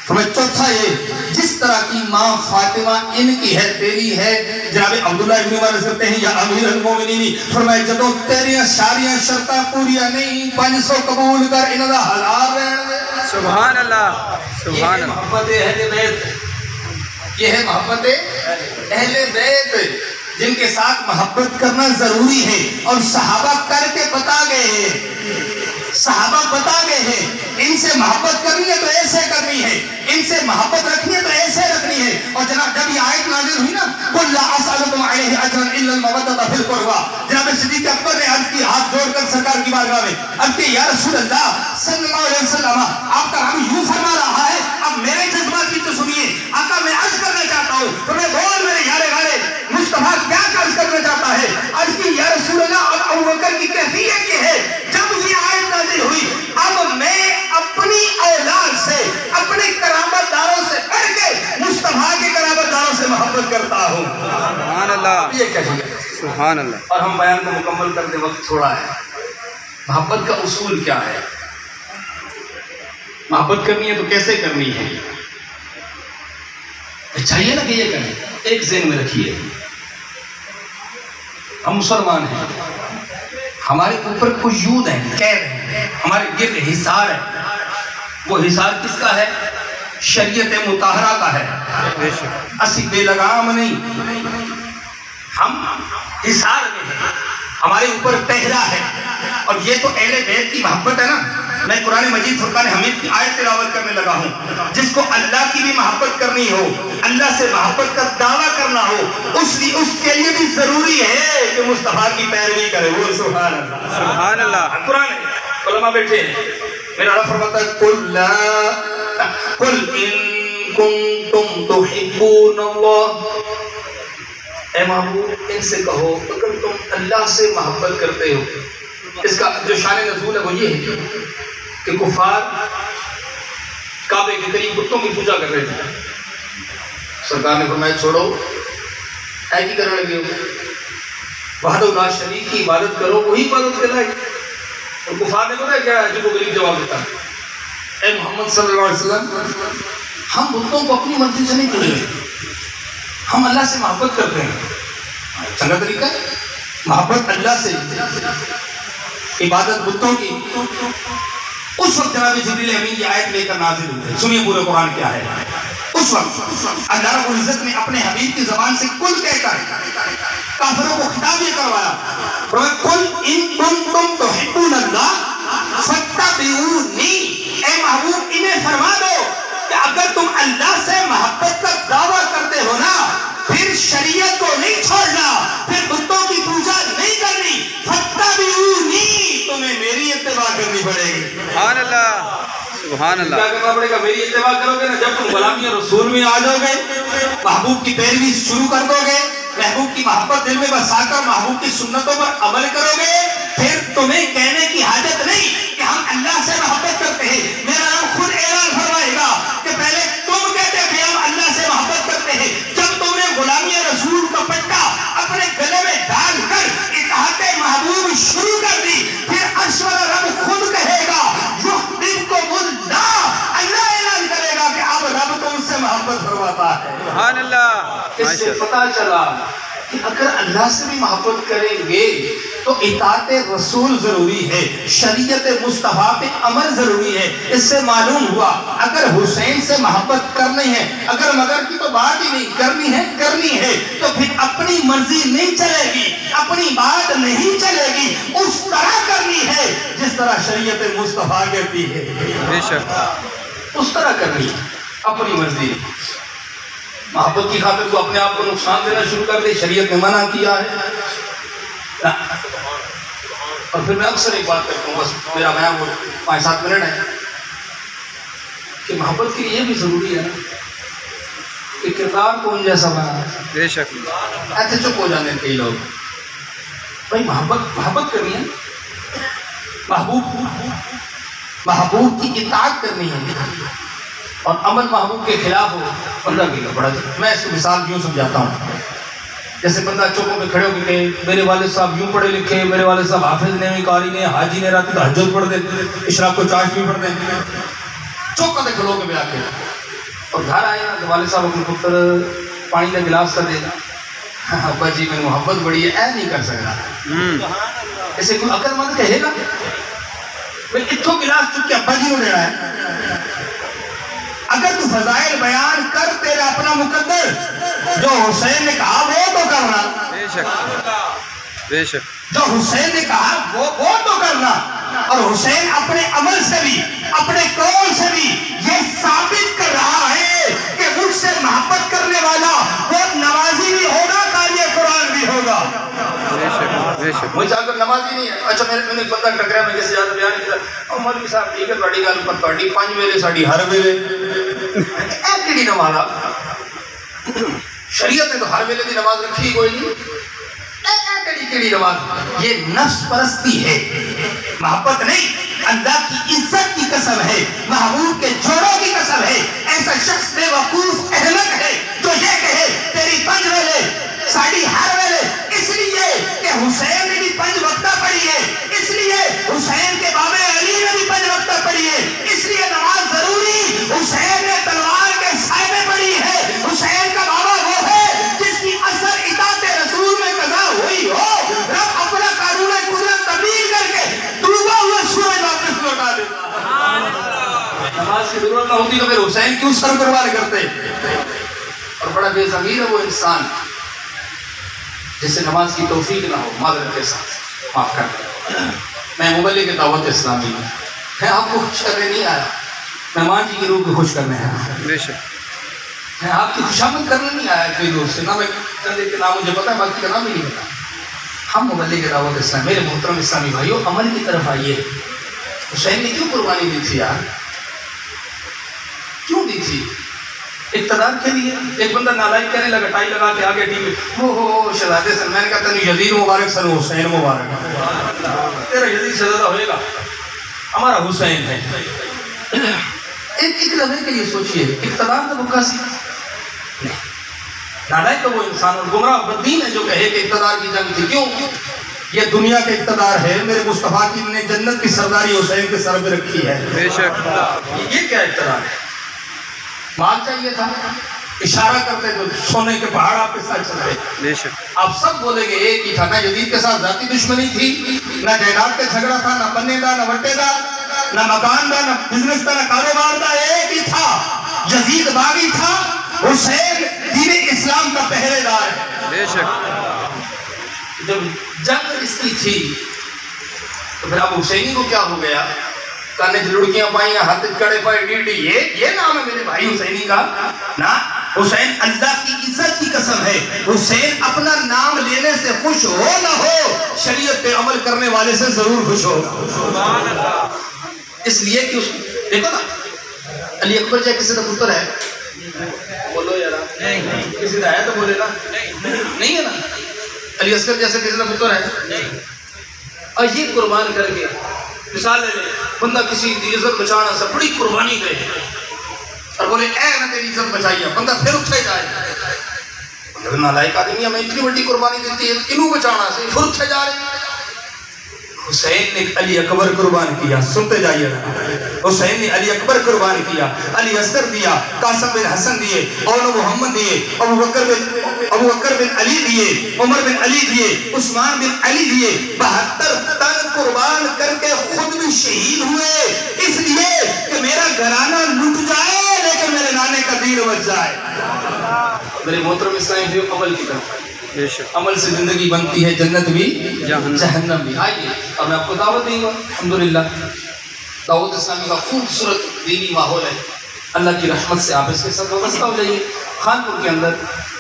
A: فرمایا چوتھا یہ جس طرح کی ماں فاطمہ ان کی ہے تیری ہے. جناب عبداللہ ابن عمر کرتے ہیں یا امیر المومنین فرمایا جدو تیریاں ساریاں شرطاں پوریاں نہیں 500 قبول کر انہاں دا 1000 رہن دے.
E: سبحان اللہ سبحان اللہ.
A: محبت اہل بیت. یہ ہے محبت اہل بیت جن کے ساتھ محبت کرنا ضروری ہے. اور صحابہ کر کے بتا گئے ہیں. صحابہ بتا گئے ہیں ان سے محبت کرنی ہے تو ایسے کرنی ہے, ان سے محبت رکھنی ہے تو ایسے رکھنی ہے. اور جناب جب یہ آیت نازل ہوئی نا قُلْ لَا أَسْأَلُكُمْ عَلَيْهِ أَجْرًا إِلَّا الْمَوَدَّةَ فِي الْقُرْبَى, جناب صدیق اکبر نے عرض کی ہاتھ جوڑ کر سرکار کی بارگاہ میں عرض کی یا رسول اللہ صلی اللہ علیہ وسلم آپ کا ہم یوں فرما رہا ہے اب میرے جذبات کی تو سنیے. آقا میں عرض کرنا چاہتا ہوں تمہیں بول میرے یارے غالے مصطفیٰ کیا عرض کرنا چاہتا ہے. عرض کی یا رسول اللہ اب ابوبکر کی کیفیت یہ ہے جب یہ آیت نازل ہوئی اب میں اپنی اولاد سے اپنے کرامت داروں سے بڑھ کے مصطفیٰ کے کرامت داروں سے محبت کرتا ہوں.
E: سبحان اللہ
A: یہ کہیے
E: سبحان اللہ.
A: اور ہم بیان کو مکمل کرتے وقت تھوڑا ہے. محبت کا اصول کیا ہے؟ محبت کرنی ہے تو کیسے کرنی ہے؟ چاہیے نا کہ یہ کریں. ایک ذہن میں رکھیے ہم مسلمان ہیں, ہمارے اوپر قیود ہیں, قید ہیں, ہمارے گرد حصار ہے. وہ حصار کس کا ہے؟ شریعت مطہرہ کا ہے. اسی بے لگام نہیں, ہم حصار میں ہیں, ہمارے اوپر پہرا ہے. اور یہ تو اہل بیت کی محبت ہے نا. میں قرآن مجید فرقان حمید کی آیت تلاوت کرنے لگا ہوں. جس کو اللہ کی بھی محبت کرنی ہو, اللہ سے محبت کا دعویٰ کرنا ہو, اس کے لیے بھی ضروری ہے کہ مصطفیٰ کی پیروی کرے. وہ سبحان اللہ
E: سبحان اللہ.
A: قرآن ہے, علماء بیٹھے ہیں. میرا اللہ فرماتا ہے قُلْ إِن كُنْتُمْ تُحِبُّونَ اللَّهَ, اے محبوب ان سے کہو اگر تم اللہ سے محبت کرتے ہو. اس کا جو شان نزول ہے وہ یہ ہے کہ کفار کعبے کے قریب بتوں کی پوجا کر رہے تھے. سرکار نے فرمایا چھوڑو, اے کی کرنے لگے ہو, وحدہ لا شریک کی عبادت کرو, وہی عبادت کرنا ہے. اور کفار نے پتہ کیا ہے جو وہ غریب جواب دیتا ہے, اے محمد صلی اللہ علیہ وسلم ہم بتوں کو اپنی مرضی سے نہیں کریں, ہم اللہ سے محبت کرتے ہیں. چنگا طریقہ ہے محبت اللہ سے, عبادت بتوں کی. اس وقت جناب جبریل امین کی آیت لے کر نازل ہوئے. سنیے پورے قرآن کیا ہے. اس وقت اللہ رب العزت نے اپنے حبیب کی زبان سے کل کہہ کر کافروں کو خطاب یہ کروایا, قُلْ إِن كُنْتُمْ تُحِبُّونَ اللَّهَ فَاتَّبِعُونِي, اے محبوب انہیں فرما دو کہ اگر تم اللہ سے محبت کا دعویٰ کرتے ہو نا پھر شریعت کو نہیں چھوڑنا, پھر بتوں کی پوجا نہیں کرنی. فَاتَّبِعُونِي, تمہیں میری اتباع کرنی پڑے گی.
E: سبحان اللہ سبحان اللہ.
A: کیا کرنا پڑے گا؟ میری اتباع کرو گے نا. جب تم غلامی رسول میں آ جاؤ گے, محبوب کی پیروی شروع کر دو گے, محبوب کی محبت دل میں بسا کر محبوب کی سنتوں پر عمل کرو گے, پھر تمہیں کہنے کی حاجت نہیں کہ ہم اللہ سے محبت کرتے ہیں. میرا نام خود اعلان فرمائے گا کہ پہلے تم کہتے کہ ہم اللہ سے محبت کرتے ہیں. جب تم نے غلامی رسول کا پٹا اپنے گلے میں ڈال کر اطاعت محبوب شروع کر دی, پھر اشور رب خود کہے گا یحببکم اللہ, اللہ اعلان کرے گا کہ اب رب تم سے محبت فرماتا ہے.
E: سبحان اللہ.
A: اس سے پتہ چلا کہ اگر اللہ سے بھی محبت کریں گے تو اطاعت رسول ضروری ہے, شریعت مصطفیٰ پہ عمل ضروری ہے. اس سے معلوم ہوا اگر حسین سے محبت کرنی ہے, اگر مگر کی تو بات ہی نہیں, کرنی ہے تو پھر اپنی مرضی نہیں چلے گی, اپنی بات نہیں چلے گی, اس طرح کرنی ہے جس طرح شریعت مصطفیٰ کہتی ہے.
E: بے شک
A: اس طرح کرنی ہے, اپنی مرضی. محبت کی خاطر تو اپنے آپ کو نقصان دینا شروع کر دے, شریعت نے منع کیا ہے. اور پھر میں اکثر ایک بات کرتا ہوں, بس میرا بیان وہ 5-7 منٹ ہے, کہ محبت کے لیے یہ بھی ضروری ہے کہ کردار کون جیسا بنا.
E: بے شک.
A: ایسے چپ ہو جانے کئی لوگ, بھائی محبت کرنی ہے محبوب کی اطاعت کرنی ہے اور عمل محبوب کے خلاف ہو، بندہ کی بڑا. میں اس کو مثال یوں سمجھاتا ہوں، جیسے بندہ چوکوں پہ کھڑے ہو کے میرے والد صاحب یوں پڑھے لکھے، میرے والد صاحب حافظ نے، قاری نے، حاجی نے، رات تہجد پڑھ دیتے، اشراق کو چاشت بھی پڑھ دیتے، چوکوں پہ کھڑو کے بھی آ کے اور گھر آئے نا تو والد صاحب اپنے پتر پانی کا گلاس کر دے گا، ابا جی میں محبت بڑی ہے، اے نہیں کر سکتا. اسے کوئی عقل مند کہے گا میں اتھوں گلاس چک کے ابا جی کو لینا ہے. اگر تو فضائل بیان کر تیرا اپنا مقدر جو حسین نے کہا وہ تو کرنا،
E: بے شک بے شک،
A: جو حسین نے کہا وہ تو کرنا. اور حسین اپنے عمل سے بھی اپنے قول سے بھی یہ ثابت کر رہا ہے کہ مجھ سے محبت کرنے والا وہ نمازی بھی ہوگا، قاری قرآن بھی ہوگا.
E: بے شک بے شک.
A: مجھے اگر نمازی نہیں ہے، اچھا میں نے بندہ ٹکرا میں جیسے زیادہ بیان کیا اور مولوی صاحب ٹھیک ہے تھوڑی گل پر تھوڑی 5 ویلے ساڈی ہر ویلے اے کیڑی نماز آ شریعت نے تو ہر ویلے دی نماز رکھی کوئی نہیں. کیڑی نماز؟ یہ نفس پرستی ہے، محبت نہیں. اللہ کی عزت کی قسم ہے، محبوب کے جوڑوں کی قسم ہے. ایسا شخص بے وقوف احمق ہے جو یہ کہے تیری 5 ویلے ساڑی ہر ویلے، اس لیے کہ حسین نے بھی 5 وقتہ پڑھی ہے، اس لیے حسین کے بابے علی نے بھی 5 وقتہ پڑھی ہے، اس لیے نماز ضروری. حسین نے تلوار کے سائے میں پڑھی ہے. حسین کا بابا وہ ہے جس کی اثر اطاعت رسول میں قضا ہوئی ہو. رب اپنا قانون قدرت تبدیل کر کے ڈوبا ہوا سورج واپس لوٹا دیتا. نماز کی ضرورت نہ ہوتی تو پھر حسین کیوں سر قربان کرتے؟ اور بڑا بے ضمیر ہے وہ انسان جسے نماز کی توفیق نہ ہو. معذرت کے ساتھ معاف کر دیں، میں مبلغ دعوت اسلامی ہوں، میں آپ کو خوش کرنے نہیں آیا، مہمان جی کی روح کو خوش کرنے آیا.
E: بے شک.
A: میں آپ کی خوشامد کرنے نہیں آیا کوئی دور سے، نہ میں چندے کے نام مجھے پتا ہے، باقی کا نام بھی نہیں پتا. ہم مبلغ دعوت اسلام، میرے محترم اسلامی بھائیوں، عمل کی طرف آئیے. حسین نے کیوں قربانی دی تھی یار؟ کیوں دی تھی؟ اقتدار کے لیے. ایک بندہ نالائق کہنے لگا، ٹائی لگا کے آگے ٹیم ہو شہزادے سن. میں نے کہا تنو یزید مبارک سن، حسین مبارک. تیرا یزید شہزادہ ہوئے گا، ہمارا حسین ہے. ایک لمحے کے لیے سوچئے، اقتدار تو بکا سی نالائق تو وہ انسان اور گمراہ بدین ہے جو کہے کہ اقتدار کی جنگ تھی. کیوں؟ یہ دنیا کے اقتدار ہے، میرے مصطفیٰ کی نے جنت کی سرداری حسین کے سر پہ رکھی ہے.
E: بے شک.
A: یہ کیا اقتدار ہے؟ مال چاہیے تھا، اشارہ کرتے تو سونے کے پہاڑ آپ کے ساتھ چل رہے.
E: بے شک.
A: آپ سب بولیں گے ایک ہی تھا، نہ یزید کے ساتھ ذاتی دشمنی تھی، نہ جائیداد کا جھگڑا تھا، نہ بننے دا، نہ وٹے دا، نہ مکان دا، نہ بزنس دا، نہ کاروبار دا. ایک ہی تھا، یزید باغی تھا، حسین دین اسلام کا پہرے دار ہے.
E: بے شک.
A: جب جنگ اس کی تھی تو پھر اب حسینی کو کیا ہو گیا؟ کانے لڑکیاں پائیاں، ہاتھ کڑے پائے، ڈیڈی، یہ نام ہے میرے بھائی حسینی کا نا. حسین اللہ کی عزت کی قسم ہے، حسین اپنا نام لینے سے خوش ہو نہ ہو، شریعت پہ عمل کرنے والے سے ضرور خوش ہوگا. اس لیے کہ دیکھو نا، علی اکبر جائے کسی کا پتر ہے، بولو یار کسی کا ہے تو بولے نا، نہیں ہے نا. علی اصغر جیسے کسی کا پتر ہے، اور یہ قربان کر کے مثال لے لیں، بندہ کسی کی عزت بچانا سے بڑی قربانی دے اور بولے اے نہ تیری عزت بچائیے، بندہ پھر اٹھے جائے. بندہ نالائق آدمی ہے، میں اتنی بڑی قربانی دیتی ہے، کنوں بچانا سے پھر اٹھے جا رہے. حسین نے علی اکبر قربان کیا. سنتے جائیے، حسین نے علی اکبر قربان کیا، علی اصغر دیا، قاسم بن حسن دیے، اور محمد دیے، ابو بکر بن علی دیے، عمر بن علی دیے، عثمان بن علی دیے. 72 تن قربان کر کے خود بھی شہید ہوئے، اس لیے کہ میرا گھرانہ لٹ جائے لیکن میرے نانے کا دین بچ جائے. میرے محترم اسلامی عمل کی طرف، عمل سے زندگی بنتی ہے، جنت بھی جہنم بھی. آئیے اور میں آپ کو دعوت دیں گا. الحمدللہ دعوت اسلامی کا خوبصورت دینی ماحول ہے، اللہ کی رحمت سے آپ اس کے ساتھ وابستہ ہو جائیے. خانپور کے اندر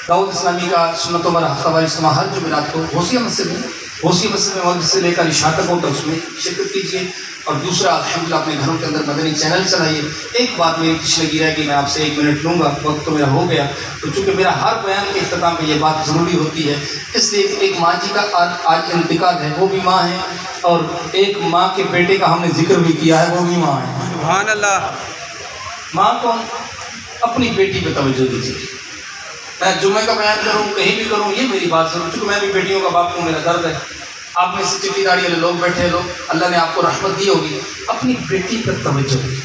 A: دعوت اسلامی کا سنتوں پر ہفتہ وار اجتماع ہر جمعرات کو غوثیہ مسجد میں مولوی سے لے کر عشاء تک ہوتا ہے، اس میں شرکت کیجیے.
F: اور دوسرا الحمدللہ اپنے گھروں کے اندر مدنی چینل چلائیے۔ ایک بات میری کچھ لگی رہے گی، میں آپ سے 1 منٹ لوں گا، وقت تو میرا ہو گیا، تو چونکہ میرا ہر بیان کے اختتام میں یہ بات ضروری ہوتی ہے، اس لیے ایک ماں جی کا آج انتقال ہے، وہ بھی ماں ہے، اور ایک ماں کے بیٹے کا ہم نے ذکر بھی کیا ہے، وہ بھی ماں ہے۔
E: سبحان اللہ۔
F: ماں کو اپنی بیٹی پہ توجہ دیجیے۔ میں جمعے کا بیان کروں، کہیں بھی کروں، یہ میری بات ضرور، چونکہ میں بھی بیٹیوں کا باپ ہوں، میرا درد ہے۔ آپ میں سے چٹی داڑھی والے لوگ بیٹھے ہیں، لوگ اللہ نے آپ کو رحمت دی ہوگی، اپنی بیٹی پر توجہ دیں،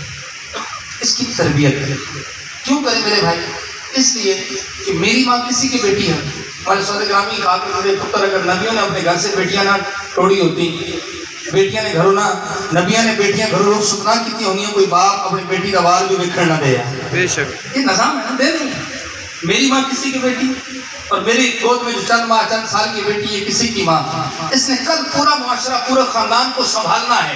F: اس کی تربیت کریں۔ کیوں کریں میرے بھائی؟ اس لیے کہ میری ماں کسی کی بیٹی ہے۔ ہمارے سعود گرامی کہا کہ میرے پتر اگر نبیوں نے اپنے گھر سے بیٹیاں نہ توڑی ہوتی، بیٹیاں نے گھروں نہ، نبیاں نے بیٹیاں گھروں لوگ سکنا کی ہونی، کوئی باپ اپنی بیٹی کا وال بھی بکھر نہ دے۔
E: بے شک
F: یہ نظام ہے نا، دے نہیں۔ میری ماں کسی کی بیٹی، اور میری گود میں جو چند ماہ چند سال کی بیٹی ہے کسی کی ماں، اس نے کل پورا معاشرہ، پورے خاندان کو سنبھالنا ہے،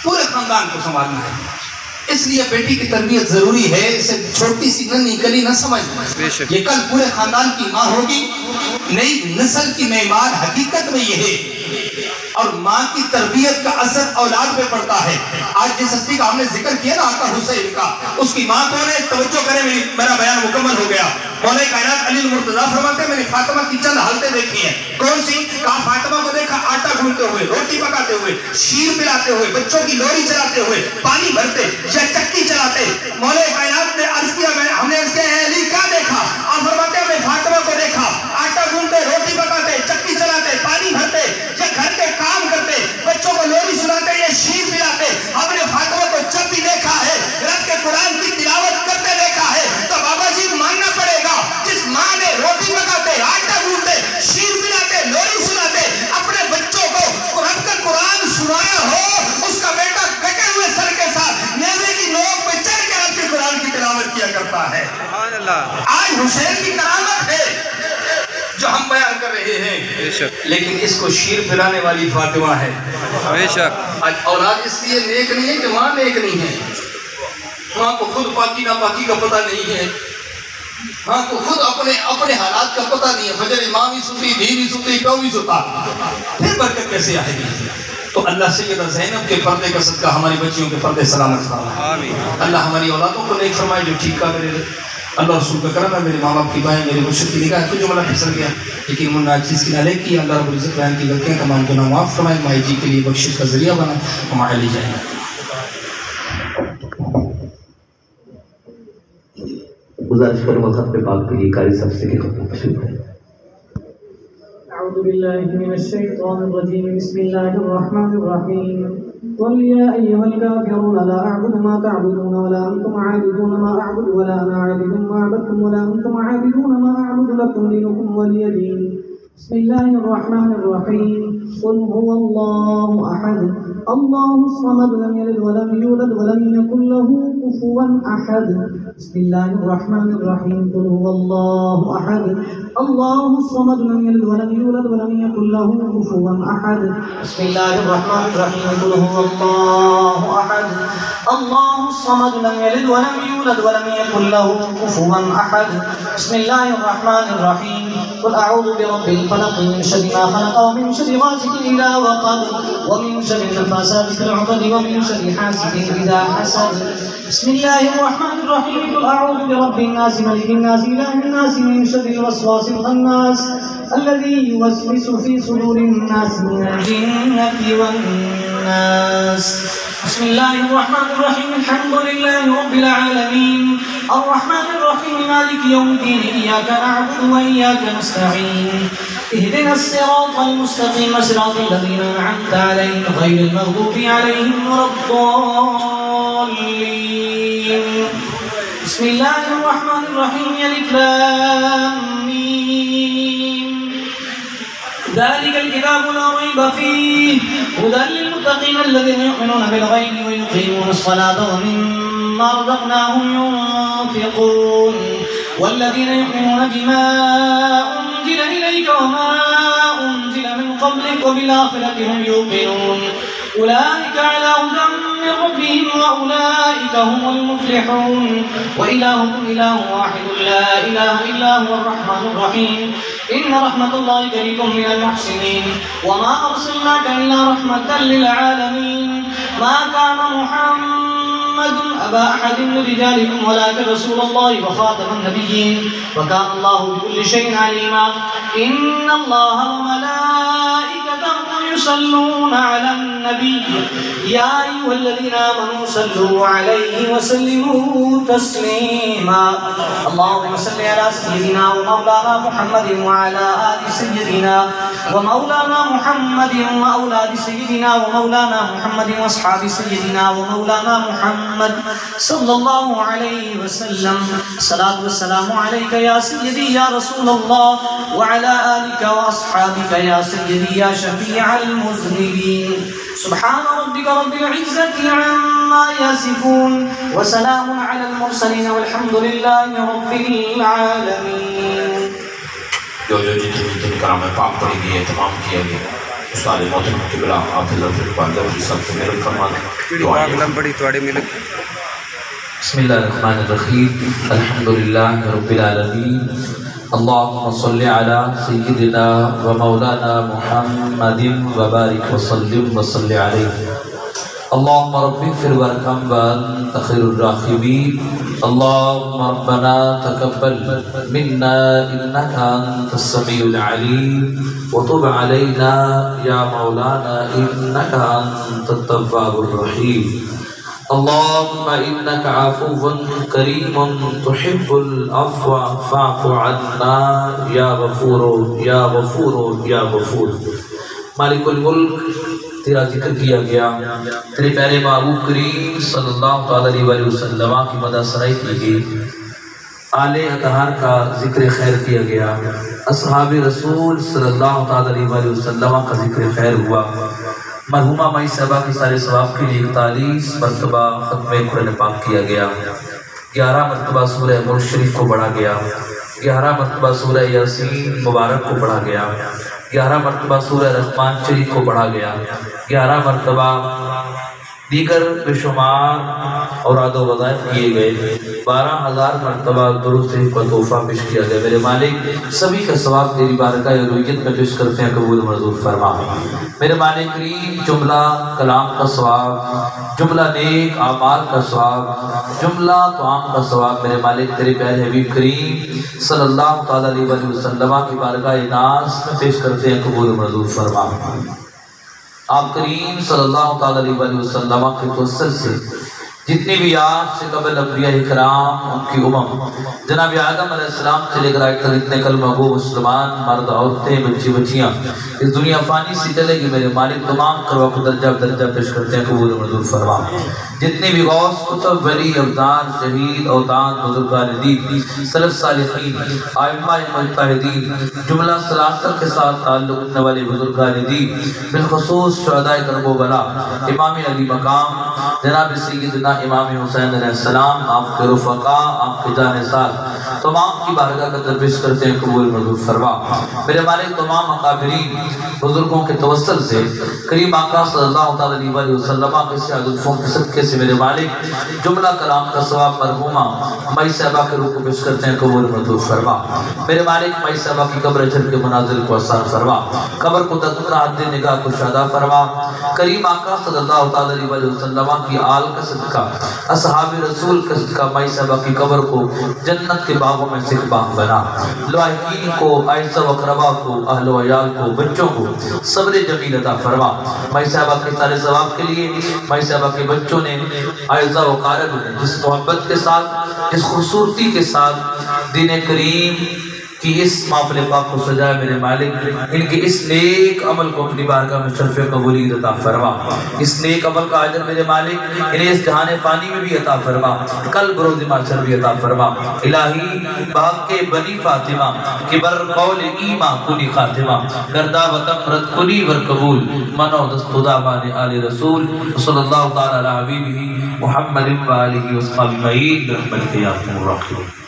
F: پورے خاندان کو سنبھالنا ہے۔ اس لیے بیٹی کی تربیت ضروری ہے، اسے چھوٹی سی ننھی کلی نہ سمجھ، یہ کل پورے خاندان کی ماں ہوگی، نئی نسل کی معمار حقیقت میں یہ ہے۔ اور ماں کی تربیت کا اثر اولاد پہ پڑتا ہے۔ آج جس ہستی کا ہم نے ذکر کیا نا، آقا حسین کا، اس کی ماں کون ہے؟ توجہ کریں، میرا بیان مکمل ہو گیا۔ مولا کائنات علی المرتضیٰ فرماتے ہیں میں نے فاطمہ کی چند حالتیں دیکھی ہیں۔ کون سی؟ کہا فاطمہ کو دیکھا آٹا گھونڈتے ہوئے، روٹی پکاتے ہوئے، شیر پلاتے ہوئے، بچوں کی لوری چلاتے ہوئے، پانی بھرتے یا چکی چلاتے۔ مولا کائنات نے عرض کیا، ہم نے عرض کیا اے علی کیا دیکھا؟ آپ فرماتے ہیں میں فاطمہ کو دیکھا آٹا گھونڈتے، روٹی پکاتے، چکی چلاتے، پانی بھرتے یا گھر کے کام کرتے، بچوں کو لوری سناتے یا شیر پلاتے۔ ہم نے فاطمہ کو جب بھی دیکھا ہے رب کے قرآن کی تلاوت کرتے دیکھا ہے، تو بابا جی ماننا پڑے گا، جس ماں نے روٹی پکاتے، آٹا گھونڈتے، شیر پلاتے، لوری سناتے، اپنے بچوں کو رب کا قرآن سنایا ہو، اس کا بیٹا کٹے ہوئے سر کے ساتھ نیزے کی نوک پہ چڑھ کے رب کے قرآن کی تلاوت کیا کرتا ہے۔
E: سبحان اللہ۔
F: آج حسین کی کرامت ہے جو ہم بیان کر رہے ہیں،
E: بے شک
F: لیکن اس کو شیر پلانے والی فاطمہ ہے۔
E: بے شک۔
F: آج اولاد اس لیے نیک نہیں ہے کہ ماں نیک نہیں ہے، ماں کو خود پاکی ناپاکی کا پتہ نہیں ہے، ماں کو خود اپنے حالات کا پتہ نہیں ہے۔ فجر ماں بھی سوتی، دھی بھی سوتی، پیو بھی سوتا، پھر برکت کیسے آئے گی؟ تو اللہ سیدہ زینب کے پردے کا صدقہ ہماری بچیوں کے پردے سلامت فرمائے۔
E: آمین۔
F: اللہ ہماری اولادوں کو نیک فرمائے جو ٹھیک کا کرے۔ اللہ رسول کا کرم ہے، میرے ماں باپ کی دعائیں، میرے مرشد کی نگاہ، کچھ جملہ پھسل گیا لیکن منہ چیز کی نالے کی، اللہ رب العزت بیان کی غلطیاں تمام گناہ معاف فرمائے، مائی جی کے لیے بخشش کا ذریعہ بنا، ہمارے لیے جائیں۔
B: گزارش کروں خط پہ پاک کے لیے قاری صاحب سے کہ خط شروع ہے۔
G: أعوذ بالله من الشيطان الرجيم بسم الله الرحمن الرحيم قل يا أيها الكافرون لا أعبد ما تعبدون ولا أنتم عابدون ما أعبد ولا أنا عابد ما عبدتم ولا أنتم عابدون ما أعبد لكم دينكم ولي دين بسم الله الرحمن الرحيم قل هو الله أحد الله الصمد لم يلد ولم يولد ولم يكن له كفوا أحد بسم الله الرحمن الرحيم قل هو الله أحد الله الصمد لم يلد ولم يولد ولم يكن له كفوا أحد بسم الله الرحمن الرحيم قل هو الله أحد الله الصمد لم يلد ولم يولد ولم يكن له كفوا أحد بسم الله الرحمن الرحيم قل أعوذ برب الفلق من شر ما خلق ومن شر غاسق إذا وقب ومن شر النفاثات في العقد ومن شر حاسد إذا حسد بسم الله الرحمن الرحيم قل أعوذ برب الناس ملك الناس إله الناس من شر الوسواس الخناس الذي يوسوس في صدور الناس من الجنة والناس بسم الله الرحمن الرحيم الحمد لله رب العالمين الرحمن الرحيم مالك يوم الدين إياك نعبد وإياك نستعين اهدنا الصراط المستقيم صراط الذين أنعمت عليهم غير المغضوب عليهم ولا الضالين بسم الله الرحمن الرحيم ألف لام ميم ذلك الكتاب لا ريب فيه هدى للمتقين الذين يؤمنون بالغيب ويقيمون الصلاة ومما رزقناهم ينفقون والذين يؤمنون بما أنزل إليك وما أنزل من قبلك وبالآخرة هم يوقنون أولئك على هدى من ربهم وأولئك هم المفلحون وإلهكم إله واحد لا إله إلا هو الرحمن الرحيم إن رحمة الله قريب من المحسنين وما أرسلناك إلا رحمة للعالمين ما كان محمد أبا أحد من رجالكم ولكن رسول الله وخاتم النبيين وكان الله بكل شيء عليما إن الله وملائكته يصلون على النبي يا أيها الذين آمنوا صلوا عليه وسلموا تسليما اللهم صل على سيدنا ومولانا محمد وعلى آل سيدنا ومولانا محمد وأولاد سيدنا ومولانا محمد وأصحاب سيدنا ومولانا محمد صلى الله عليه وسلم الصلاة والسلام عليك يا سيدي يا رسول الله وعلى آلك وأصحابك يا سيدي يا شفيع المذنبين سبحان ربك رب العزة عما يصفون وسلام على المرسلين والحمد لله رب العالمين
A: جو جتنے کرام پاک پڑھی گئی ہے تمام کیا گیا استاد محترم قبلہ آپ اللہ تعالیٰ کی سب کو میرے فرمان
E: بڑی تواڑے ملک
B: بسم اللہ الرحمن الرحیم الحمدللہ رب العالمین اللهم صل على سيدنا ومولانا محمد وبارك وسلم وصل عليه اللهم رب اغفر وارحم وانت خير الراحمين اللهم ربنا تقبل منا انك انت السميع العليم وتب علينا يا مولانا انك انت التواب الرحيم اللهم إنك عفو كريم تحب العفو فاعف عنا يا غفور يا غفور يا غفور مالک الملک تیرا ذکر کیا گیا تیرے پیارے محبوب کریم صلی اللہ علیہ وسلم کی مدح ثنائی کی گئی آل اطہار کا ذکر خیر کیا گیا اصحاب رسول صلی اللہ علیہ وسلم کا ذکر خیر ہوا مرحومہ مائی صاحبہ کی سارے ثواب کے لیے 41 مرتبہ ختم قرآن پاک کیا گیا 11 مرتبہ سورہ ملک شریف کو پڑھا گیا 11 مرتبہ سورہ یاسین مبارک کو پڑھا گیا 11 مرتبہ سورہ رحمان شریف کو پڑھا گیا 11 مرتبہ دیگر بے شمار اوراد و وظائف کیے گئے 12,000 مرتبہ درود شریف کا تحفہ پیش کیا گیا میرے مالک سبھی کا ثواب تیری بارگاہ الوہیت میں پیش کرتے ہیں قبول منظور فرما میرے مالک کریم جملہ کلام کا ثواب جملہ نیک اعمال کا ثواب جملہ طعام کا ثواب میرے مالک تیرے پیارے حبیب کریم صلی اللہ علیہ وسلم کی بارگاہ ناز میں پیش کرتے ہیں قبول منظور فرما آپ کریم صلی اللہ علیہ وسلم کے توسل سے جتنی بھی آپ سے قبل انبیاء اکرام ان کی جناب آدم علیہ السلام سے لے کر آج تک اتنے کلمہ گو مسلمان مرد عورتیں بچی بچیاں اس دنیا فانی سے چلے گی میرے مالک تمام کروا کو درجہ پیش کرتے ہیں قبول منظور فرما جتنے بھی غوث کتب ولی ابدال شہید اوتان بزرگان دین سلف صالحین ائمہ مجتہدین جملہ سلاسل کے ساتھ تعلق رکھنے والے بزرگان دین بالخصوص شہداء کرب و بلا امام علی مقام جناب سیدنا امام حسین علیہ السلام آپ کے رفقاء آپ کے جانثار تمام کی بارگاہ کا درپیش کرتے ہیں قبول منظور فرما میرے مالک تمام اکابرین بزرگوں کے توسل سے کریم آقا صلی اللہ علیہ وسلم کے سعادت الفوں کے صدقے سے میرے مالک جملہ کلام کا ثواب مرحومہ مائی صاحبہ کے روح کو پیش کرتے ہیں قبول منظور فرما میرے مالک مائی صاحبہ کی قبر اجر کے منازل کو آسان فرما قبر کو دکتر حد نگاہ کو شادہ فرما کریم آقا صلی اللہ علیہ وسلم کی آل کا صدقہ اصحاب رسول کا صدقہ مائی صاحبہ کی قبر کو جنت کے باغوں میں سے باغ بنا لاحقین کو عائشہ و اقربا کو اہل و عیال کو بچوں کو صبر جمیل عطا فرما مائی صاحبہ کے سارے ثواب کے لیے مائی صاحبہ کے بچوں نے عائشہ و قارب جس محبت کے ساتھ اس خوبصورتی کے ساتھ دین کریم کہ اس محفل پاک کو سجائے میرے مالک ان کے اس نیک عمل کو اپنی بارگاہ میں شرف قبولیت عطا فرما اس نیک عمل کا اجر میرے مالک انہیں اس جہان فانی میں بھی عطا فرما کل بروز محشر بھی عطا فرما الہی بحق کے بنی فاطمہ کہ بر قول ایمہ کنی خاتمہ گردہ وطن رد کنی ور قبول منو دست خدا مان آل رسول صلی اللہ تعالی علیہ حبیبہ محمد و آلہ و صحابہ برحمتک یا ارحم الراحمین